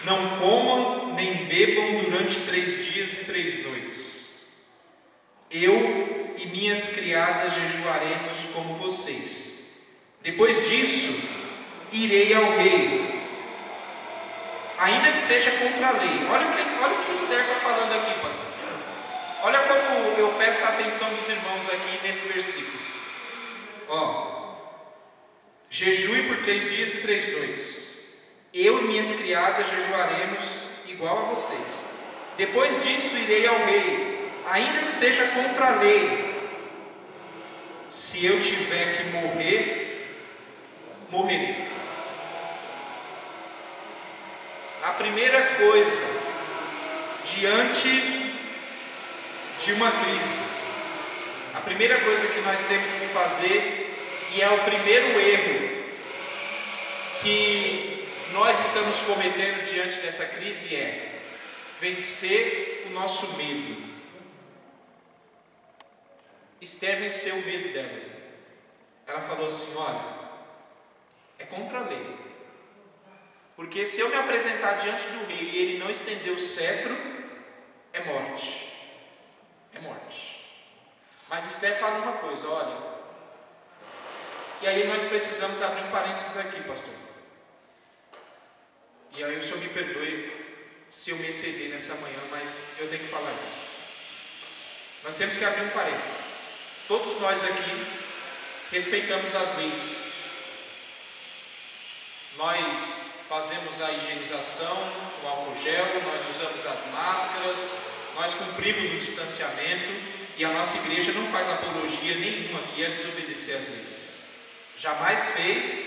Não comam nem bebam durante 3 dias e 3 noites. Eu e minhas criadas jejuaremos como vocês. Depois disso, irei ao rei, ainda que seja contra a lei. Olha o que Esther está falando aqui, pastor. Olha como eu peço a atenção dos irmãos aqui nesse versículo. Jejue por 3 dias e 3 noites. Eu e minhas criadas jejuaremos igual a vocês. Depois disso irei ao rei, ainda que seja contra a lei. Se eu tiver que morrer, morrerei. A primeira coisa diante de uma crise, a primeira coisa que nós temos que fazer, e é o primeiro erro que nós estamos cometendo diante dessa crise, é vencer o nosso medo. Esther venceu o medo dela. Ela falou assim: olha, é contra a lei, porque se eu me apresentar diante do rei e ele não estender o cetro, é morte. É morte. Mas Esther fala uma coisa, olha, e aí nós precisamos abrir um parênteses aqui, pastor. E aí o senhor me perdoe se eu me exceder nessa manhã, mas eu tenho que falar isso. Nós temos que abrir um parênteses. Todos nós aqui respeitamos as leis. Nós fazemos a higienização, o álcool gel, nós usamos as máscaras, nós cumprimos o distanciamento, e a nossa igreja não faz apologia nenhuma aqui a desobedecer às leis. Jamais fez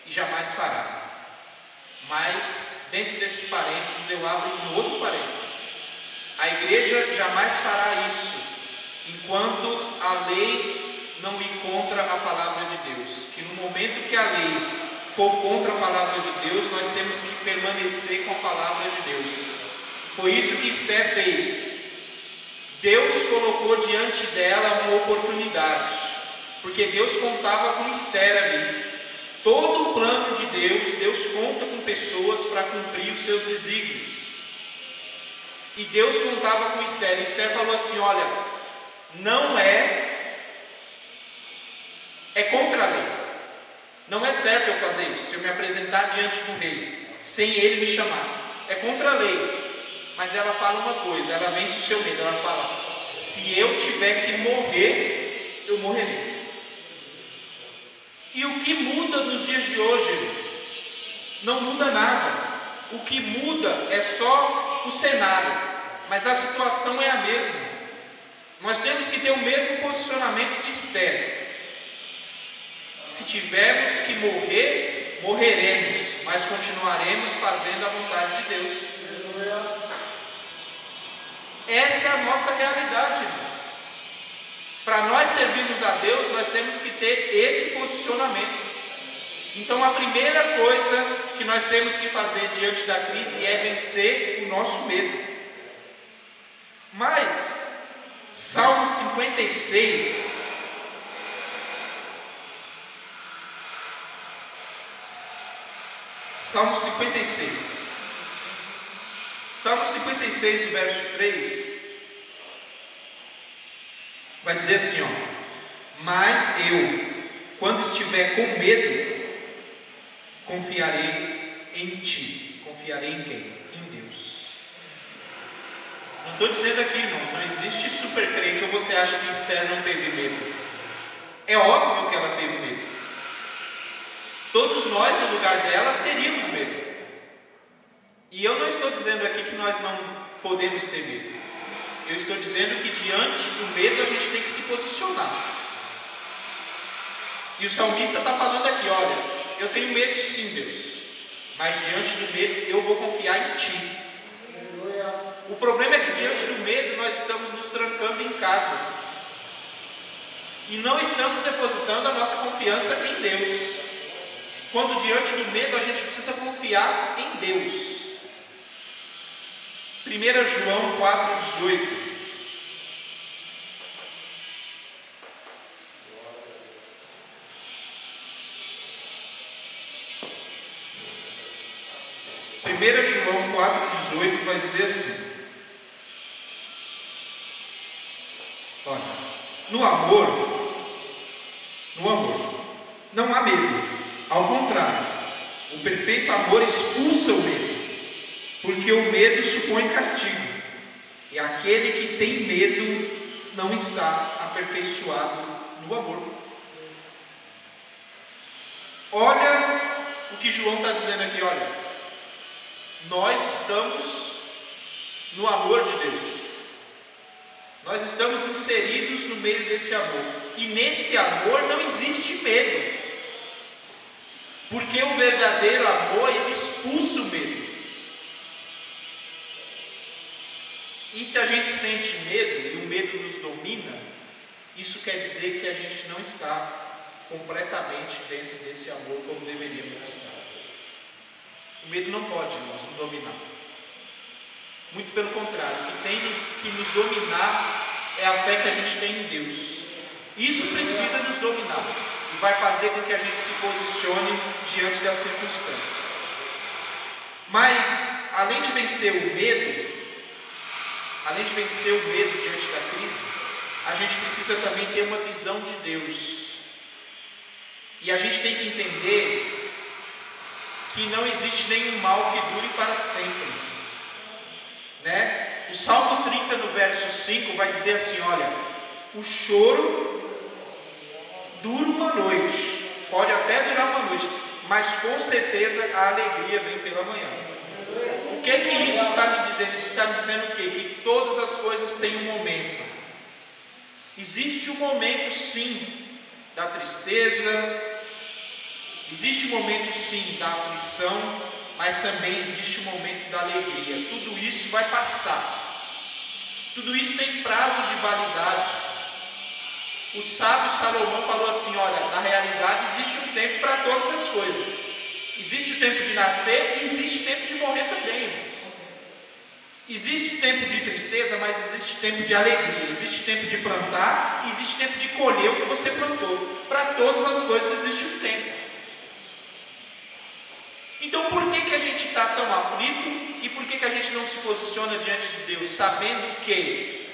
e jamais fará. Mas dentro desses parênteses eu abro um outro parênteses. A igreja jamais fará isso enquanto a lei não ir contra a palavra de Deus. Que no momento que a lei for contra a palavra de Deus, nós temos que permanecer com a palavra de Deus. Foi isso que Esther fez. Deus colocou diante dela uma oportunidade, porque Deus contava com Esther ali. todo o plano de Deus, Deus conta com pessoas para cumprir os seus desígnios. E Deus contava com Esther. E Esther falou assim: olha, não é contra a lei. Não é certo eu fazer isso, se eu me apresentar diante do rei, sem ele me chamar. É contra a lei. Mas ela fala uma coisa, ela vence o seu medo. Ela fala: se eu tiver que morrer, eu morrerei. E o que muda nos dias de hoje? Não muda nada. O que muda é só o cenário, mas a situação é a mesma. Nós temos que ter o mesmo posicionamento de Esther. Se tivermos que morrer, morreremos, mas continuaremos fazendo a vontade de Deus. Essa é a nossa realidade, irmãos. Para nós servirmos a Deus, nós temos que ter esse posicionamento. Então a primeira coisa que nós temos que fazer diante da crise é vencer o nosso medo. Mas Salmo 56 Salmo 56, o verso 3, vai dizer assim, ó: mas eu, quando estiver com medo, confiarei em ti. Confiarei em quem? Em Deus. Não estou dizendo aqui, irmãos, não existe super crente. Ou você acha que Esther não teve medo? É óbvio que ela teve medo. Todos nós, no lugar dela, teríamos medo. E eu não estou dizendo aqui que nós não podemos ter medo. Eu estou dizendo que diante do medo a gente tem que se posicionar. E o salmista está falando aqui: olha, eu tenho medo sim, Deus, mas diante do medo eu vou confiar em ti. O problema é que diante do medo nós estamos nos trancando em casa e não estamos depositando a nossa confiança em Deus. Quando diante do medo a gente precisa confiar em Deus. 1 João 4,18. João 4,18 vai dizer assim: olha, no amor não há medo. Ao contrário, o perfeito amor expulsa o medo, porque o medo supõe castigo, e aquele que tem medo não está aperfeiçoado no amor. Olha o que João está dizendo aqui, olha, nós estamos no amor de Deus, nós estamos inseridos no meio desse amor, e nesse amor não existe medo. Porque o verdadeiro amor, ele expulsa o medo. E se a gente sente medo e o medo nos domina, isso quer dizer que a gente não está completamente dentro desse amor como deveríamos estar. O medo não pode nos dominar. Muito pelo contrário, o que tem que nos dominar é a fé que a gente tem em Deus. Isso precisa nos dominar. E vai fazer com que a gente se posicione diante das circunstâncias. Mas, além de vencer o medo diante da crise, a gente precisa também ter uma visão de Deus. E a gente tem que entender que não existe nenhum mal que dure para sempre. Né? O Salmo 30, no verso 5, vai dizer assim, olha, o choro dura uma noite, pode até durar uma noite, mas com certeza a alegria vem pela manhã. O que isso está me dizendo? Isso está me dizendo o quê? Que todas as coisas têm um momento. Existe um momento sim da tristeza, existe um momento sim da aflição, mas também existe um momento da alegria. Tudo isso vai passar. Tudo isso tem prazo de validade. O sábio Salomão falou assim, olha, na realidade existe um tempo para todas as coisas. Existe o tempo de nascer e existe o tempo de morrer também, irmãos. Existe tempo de tristeza, mas existe tempo de alegria. Existe tempo de plantar e existe tempo de colher o que você plantou. Para todas as coisas existe um tempo. se posiciona diante de Deus sabendo que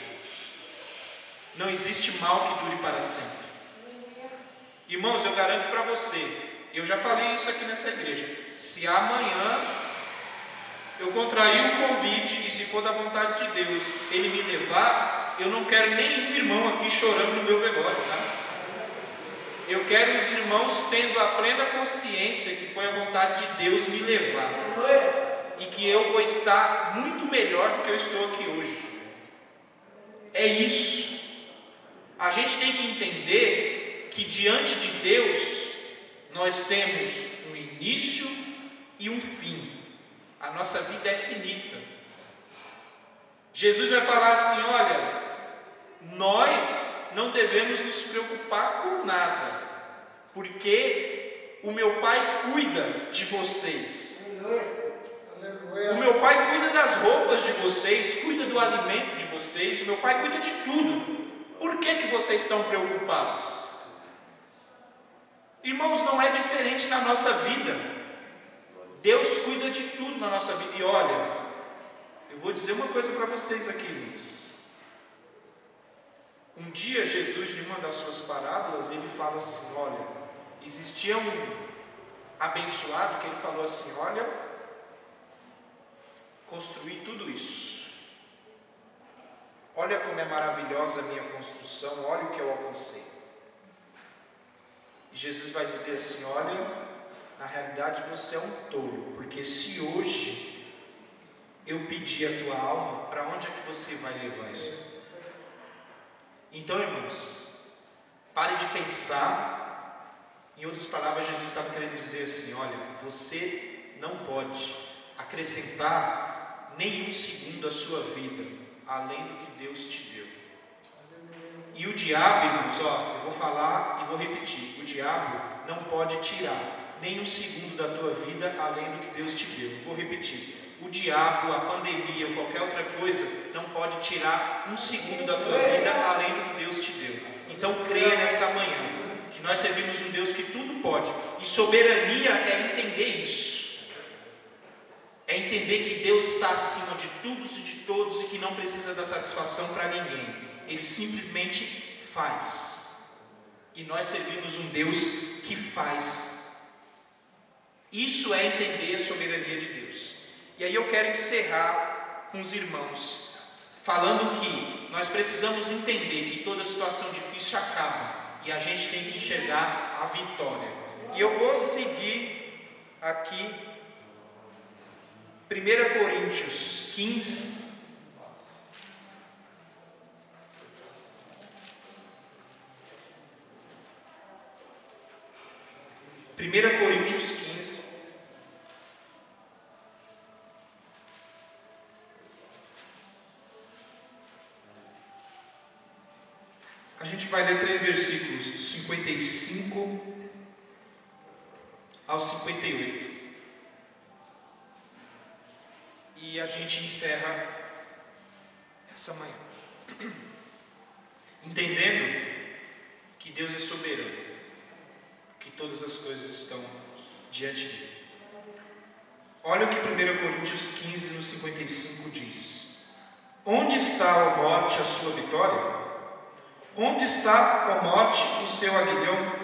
não existe mal que dure para sempre? Irmãos, eu garanto para você, eu já falei isso aqui nessa igreja, se amanhã eu contrair um Covid e se for da vontade de Deus Ele me levar, eu não quero nenhum irmão aqui chorando no meu velório, tá? Eu quero os irmãos tendo a plena consciência que foi a vontade de Deus me levar e que eu vou estar muito melhor do que eu estou aqui hoje. É isso. A gente tem que entender que diante de Deus nós temos um início e um fim. A nossa vida é finita. Jesus vai falar assim: olha, nós não devemos nos preocupar com nada, porque o meu Pai cuida de vocês. O meu Pai cuida das roupas de vocês, cuida do alimento de vocês, o meu Pai cuida de tudo. Por que vocês estão preocupados? Irmãos, não é diferente na nossa vida. Deus cuida de tudo na nossa vida. E olha, eu vou dizer uma coisa para vocês aqui, irmãos. Um dia Jesus, em uma das suas parábolas, ele fala assim: olha, existia um abençoado que ele falou assim: olha, construí tudo isso. Olha como é maravilhosa a minha construção, olha o que eu alcancei. E Jesus vai dizer assim: olha, na realidade você é um tolo, porque se hoje eu pedir a tua alma, para onde é que você vai levar isso? Então, irmãos, pare de pensar. Em outras palavras, Jesus estava querendo dizer assim: olha, você não pode acrescentar nenhum segundo à sua vida além do que Deus te deu. E o diabo, irmãos, eu vou falar e vou repetir: o diabo não pode tirar nenhum segundo da tua vida além do que Deus te deu. Vou repetir: o diabo, a pandemia ou qualquer outra coisa não pode tirar um segundo da tua vida além do que Deus te deu. Então creia nessa manhã que nós servimos um Deus que tudo pode, e soberania é entender isso. É entender que Deus está acima de tudo e de todos e que não precisa dar satisfação para ninguém. Ele simplesmente faz. E nós servimos um Deus que faz. Isso é entender a soberania de Deus. E aí eu quero encerrar com os irmãos, falando que nós precisamos entender que toda situação difícil acaba e a gente tem que enxergar a vitória. E eu vou seguir aqui 1 Coríntios 15, a gente vai ler 3 versículos, do 55 ao 58. E a gente encerra essa manhã, entendendo que Deus é soberano, que todas as coisas estão diante dele. Olha o que 1 Coríntios 15, no 55 diz: onde está, ó morte, a sua vitória? Onde está, ó morte, o seu aguilhão?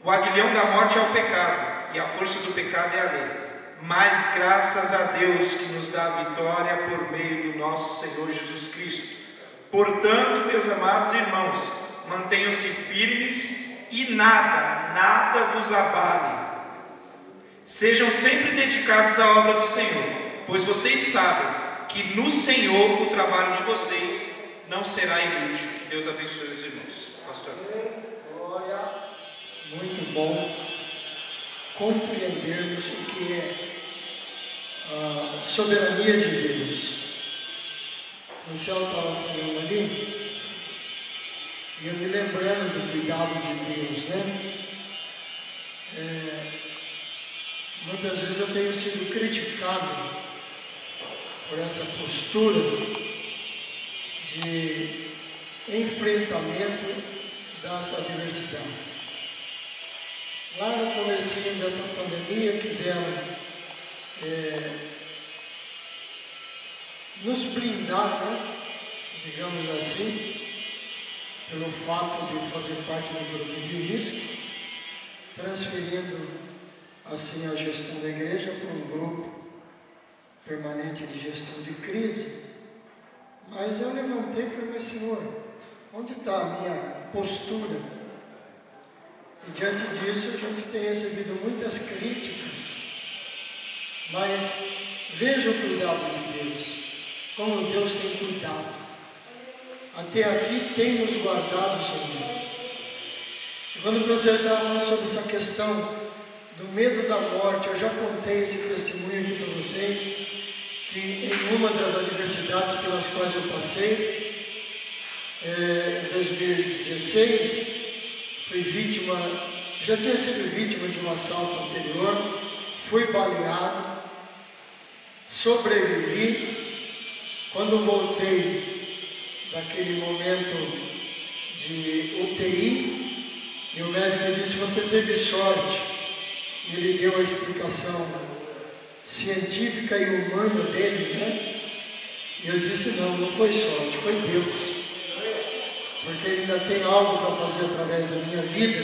O aguilhão da morte é o pecado, e a força do pecado é a lei. Mas graças a Deus que nos dá a vitória por meio do nosso Senhor Jesus Cristo. Portanto, meus amados irmãos, mantenham-se firmes e nada vos abale. Sejam sempre dedicados à obra do Senhor, pois vocês sabem que no Senhor o trabalho de vocês não será inútil. Que Deus abençoe os irmãos. Pastor. Glória, muito bom compreendermos o que é a soberania de Deus. O céu estava falando ali, e eu me lembrando do cuidado de Deus, né? Muitas vezes eu tenho sido criticado por essa postura de enfrentamento das adversidades. Lá no comecinho dessa pandemia quiseram nos blindar, né? Digamos assim, pelo fato de fazer parte do grupo de risco, transferindo assim a gestão da igreja para um grupo permanente de gestão de crise. Mas eu levantei e falei, mas Senhor, onde está a minha postura? E diante disso a gente tem recebido muitas críticas, mas veja o cuidado de Deus, como Deus tem cuidado. Até aqui tem nos guardado, Senhor. E quando você estava falando sobre essa questão do medo da morte, eu já contei esse testemunho aqui para vocês, que em uma das adversidades pelas quais eu passei, em 2016, fui vítima, já tinha sido vítima de um assalto anterior, fui baleado, sobrevivi. Quando voltei daquele momento de UTI, e o médico disse, você teve sorte. Ele deu a explicação científica e humana dele, né? E eu disse, não foi sorte, foi Deus. Porque Ele ainda tem algo para fazer através da minha vida.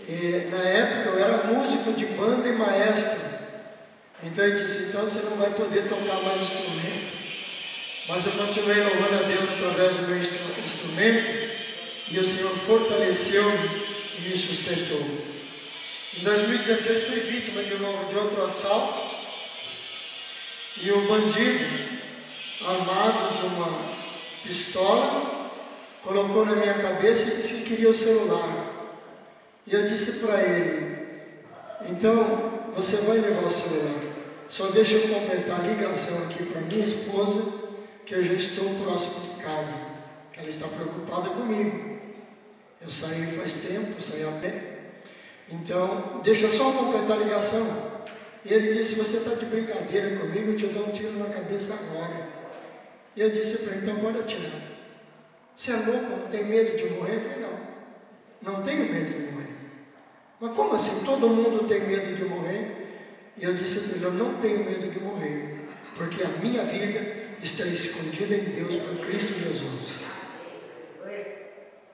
E na época eu era músico de banda e maestro. Então ele disse, então você não vai poder tocar mais instrumento. Mas eu continuei louvando a Deus através do meu instrumento, e o Senhor fortaleceu-me e me sustentou. Em 2016 fui vítima de novo de outro assalto, e o bandido, armado de uma pistola, colocou na minha cabeça e disse que queria o celular. E eu disse para ele, então você vai levar o celular, só deixa eu completar a ligação aqui para minha esposa, que eu já estou próximo de casa, que ela está preocupada comigo. Eu saí faz tempo, saí a pé, então deixa eu só completar a ligação. E ele disse, você está de brincadeira comigo, eu te dou um tiro na cabeça agora. E eu disse para ele, então pode atirar. Você é louco, não tem medo de morrer? Eu falei, não tenho medo de morrer. Mas como assim? Todo mundo tem medo de morrer? E eu disse para ele, eu não tenho medo de morrer, porque a minha vida está escondida em Deus por Cristo Jesus.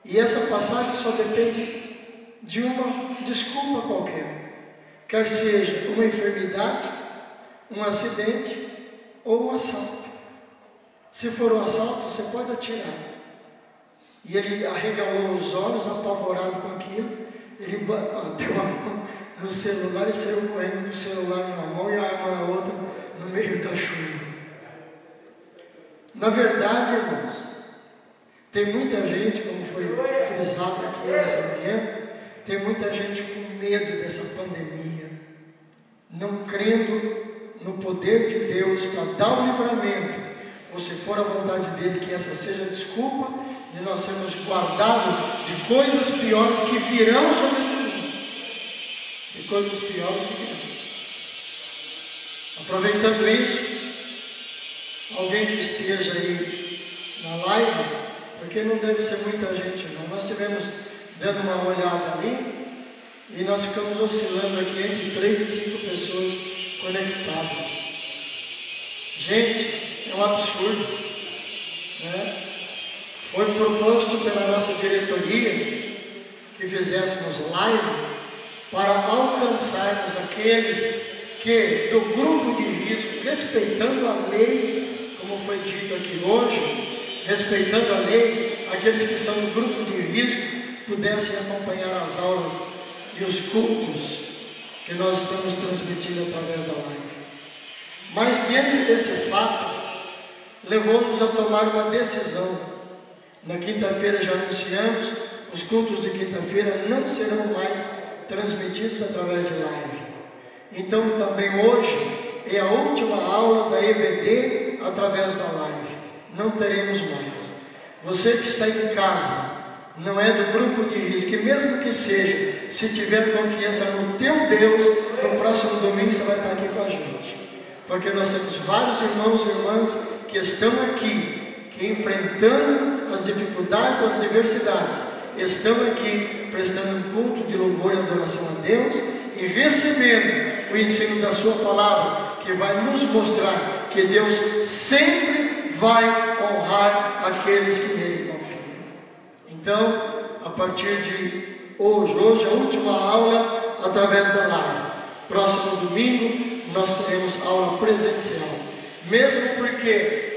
E essa passagem só depende de uma desculpa qualquer, quer seja uma enfermidade, um acidente ou um assalto. Se for um assalto, você pode atirar. E ele arregalou os olhos, apavorado com aquilo, ele bateu a mão no celular e saiu correndo com o celular na mão e a arma na outra, no meio da chuva. Na verdade, irmãos, tem muita gente, como foi frisado aqui nessa manhã, tem muita gente com medo dessa pandemia, não crendo no poder de Deus para dar o livramento, ou se for a vontade dele, que essa seja a desculpa de nós sermos guardados de coisas piores que virão sobre esse mundo, de coisas piores que virão. Aproveitando isso, alguém que esteja aí na live, porque não deve ser muita gente não, nós estivemos dando uma olhada ali, e nós ficamos oscilando aqui entre 3 e 5 pessoas conectadas. Gente, é um absurdo, né? Foi proposto pela nossa diretoria que fizéssemos live para alcançarmos aqueles que do grupo de risco, respeitando a lei, como foi dito aqui hoje, respeitando a lei, aqueles que são do grupo de risco pudessem acompanhar as aulas e os cultos que nós estamos transmitindo através da live. Mas diante desse fato, levou-nos a tomar uma decisão. Na quinta-feira já anunciamos, os cultos de quinta-feira não serão mais transmitidos através de live. Então também hoje é a última aula da EBD através da live. Não teremos mais. Você que está em casa, não é do grupo de risco, e mesmo que seja, se tiver confiança no teu Deus, no próximo domingo você vai estar aqui com a gente. Porque nós temos vários irmãos e irmãs que estão aqui, que enfrentando as dificuldades, as diversidades, estão aqui prestando um culto de louvor e adoração a Deus e recebendo o ensino da sua palavra, que vai nos mostrar que Deus sempre vai honrar aqueles que nele confiam. Então, a partir de hoje é a última aula através da live. Próximo domingo nós teremos aula presencial, mesmo porque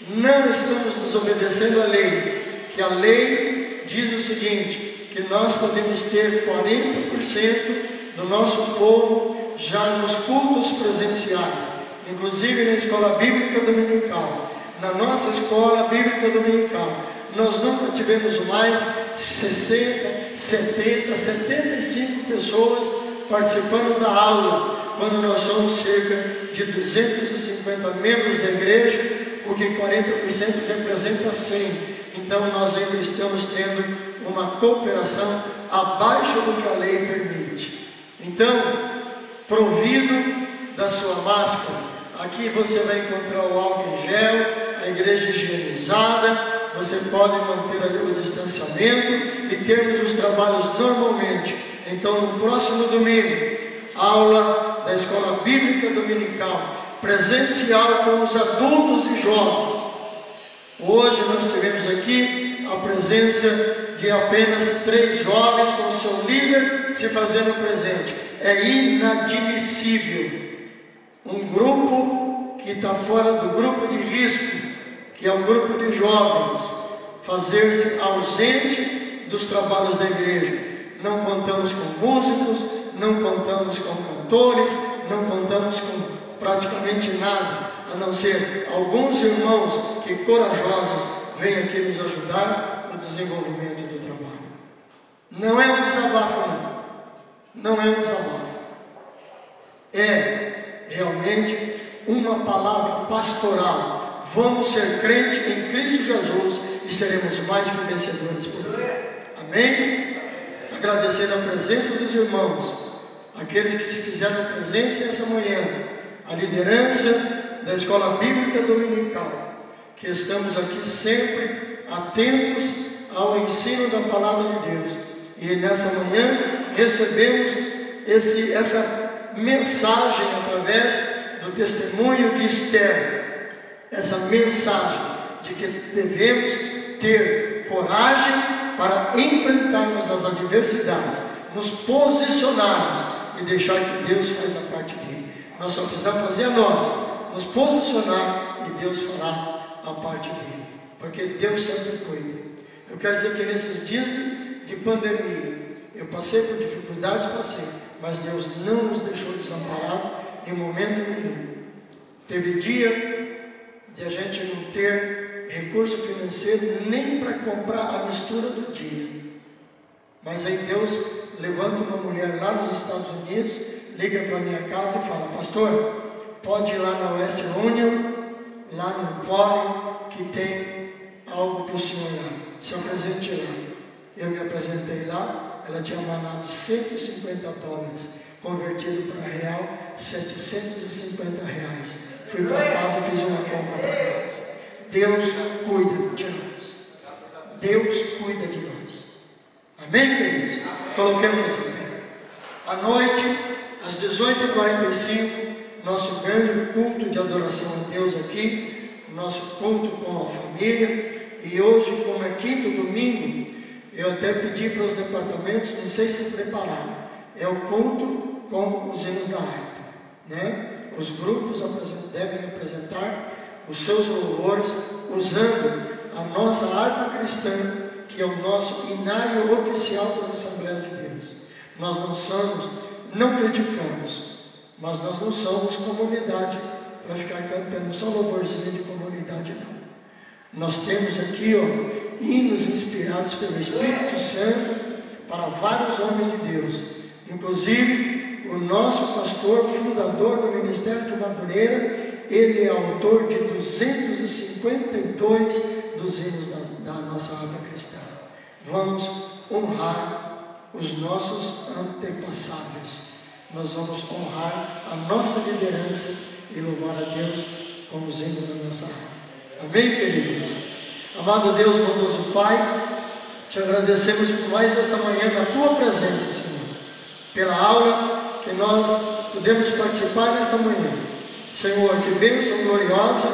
não estamos desobedecendo a lei, que a lei diz o seguinte, que nós podemos ter 40% do nosso povo já nos cultos presenciais, inclusive na escola bíblica dominical. Na nossa escola bíblica dominical, nós nunca tivemos mais 60, 70, 75 pessoas participando da aula, quando nós somos cerca de 250 membros da igreja, o que 40% representa 100. Então nós ainda estamos tendo uma cooperação abaixo do que a lei permite. Então, provido da sua máscara, aqui você vai encontrar o álcool em gel, a igreja higienizada, você pode manter o distanciamento e termos os trabalhos normalmente. Então, no próximo domingo, aula da escola bíblica dominical, presencial com os adultos e jovens. Hoje nós tivemos aqui a presença de apenas 3 jovens com o seu líder se fazendo presente. É inadmissível um grupo que está fora do grupo de risco, que é o grupo de jovens, fazer-se ausente dos trabalhos da igreja. Não contamos com músicos, não contamos com cantores, não contamos com praticamente nada, a não ser alguns irmãos que corajosos vêm aqui nos ajudar no desenvolvimento do trabalho. Não é um desabafo, não. Não é um desabafo. É realmente uma palavra pastoral. Vamos ser crente em Cristo Jesus e seremos mais que vencedores por Ele. Amém? Agradecendo a presença dos irmãos, aqueles que se fizeram presentes essa manhã, a liderança da escola bíblica dominical, que estamos aqui sempre atentos ao ensino da palavra de Deus. E nessa manhã recebemos essa mensagem através do testemunho de Esther, essa mensagem de que devemos ter coragem para enfrentarmos as adversidades, nos posicionarmos e deixar que Deus faz a parte dele. Nós só precisamos fazer a nossa, nos posicionar e Deus fará a parte dele, porque Deus sempre cuida. Eu quero dizer que nesses dias de pandemia, eu passei por dificuldades, mas Deus não nos deixou desamparados em momento nenhum. Teve dia de a gente não ter recurso financeiro nem para comprar a mistura do dia, mas aí Deus levanta uma mulher lá nos Estados Unidos, liga para minha casa e fala: pastor, pode ir lá na West Union, lá no Poli, que tem algo para o senhor lá, se apresente lá. Eu me apresentei lá, ela tinha mandado $150, convertido para real, R$750. Fui para casa e fiz uma compra para casa. Deus cuida de nós. Deus cuida de nós. Amém, queridos? Coloquemos em pé. À noite, às 18h45, nosso grande culto de adoração a Deus aqui, nosso culto com a família. E hoje, como é quinto domingo, eu até pedi para os departamentos, não sei se prepararam, é o culto com os hinos da harpa, né? Os grupos devem apresentar os seus louvores usando a nossa harpa cristã, que é o nosso hinário oficial das Assembleias de Deus. Nós não criticamos, mas nós não somos comunidade para ficar cantando só louvorzinho de comunidade, não. Nós temos aqui, hinos inspirados pelo Espírito Santo para vários homens de Deus, inclusive o nosso pastor, fundador do Ministério de Madureira, ele é autor de 252 dos hinos da nossa harpa cristã. Vamos honrar os nossos antepassados, nós vamos honrar a nossa liderança e louvar a Deus com os hinos da nossa harpa. Amém, queridos? Amado Deus, bondoso Pai, te agradecemos por mais esta manhã na tua presença, Senhor, pela aula que nós podemos participar nesta manhã. Senhor, que bênção gloriosa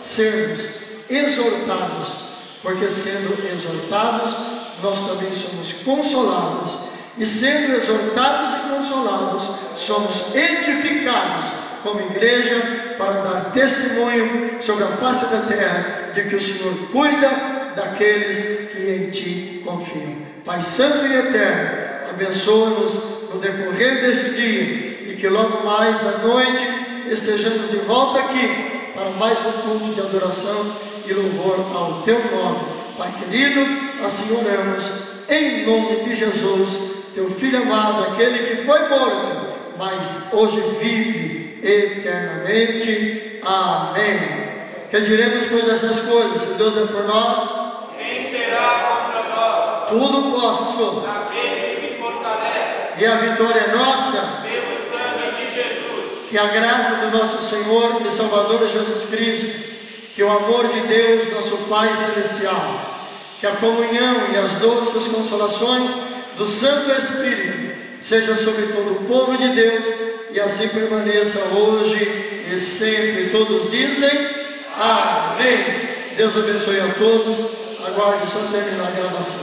sermos exortados, porque sendo exortados, nós também somos consolados, e sendo exortados e consolados, somos edificados como igreja para dar testemunho sobre a face da terra de que o Senhor cuida daqueles que em Ti confiam. Pai Santo e Eterno, abençoa-nos no decorrer deste dia, e que logo mais à noite estejamos de volta aqui para mais um culto de adoração e louvor ao Teu nome. Pai querido, assim oramos em nome de Jesus, Teu Filho amado, aquele que foi morto, mas hoje vive eternamente. Amém. Que diremos pois dessas coisas? Se Deus é por nós, quem será contra nós? Tudo posso Naquele que me fortalece. E a vitória é nossa Pelo sangue de Jesus. Que a graça do nosso Senhor e Salvador Jesus Cristo, que o amor de Deus, nosso Pai Celestial, que a comunhão e as doces consolações do Santo Espírito seja sobre todo o povo de Deus, e assim permaneça hoje e sempre. Todos dizem amém. Deus abençoe a todos. Aguarde só terminar a gravação.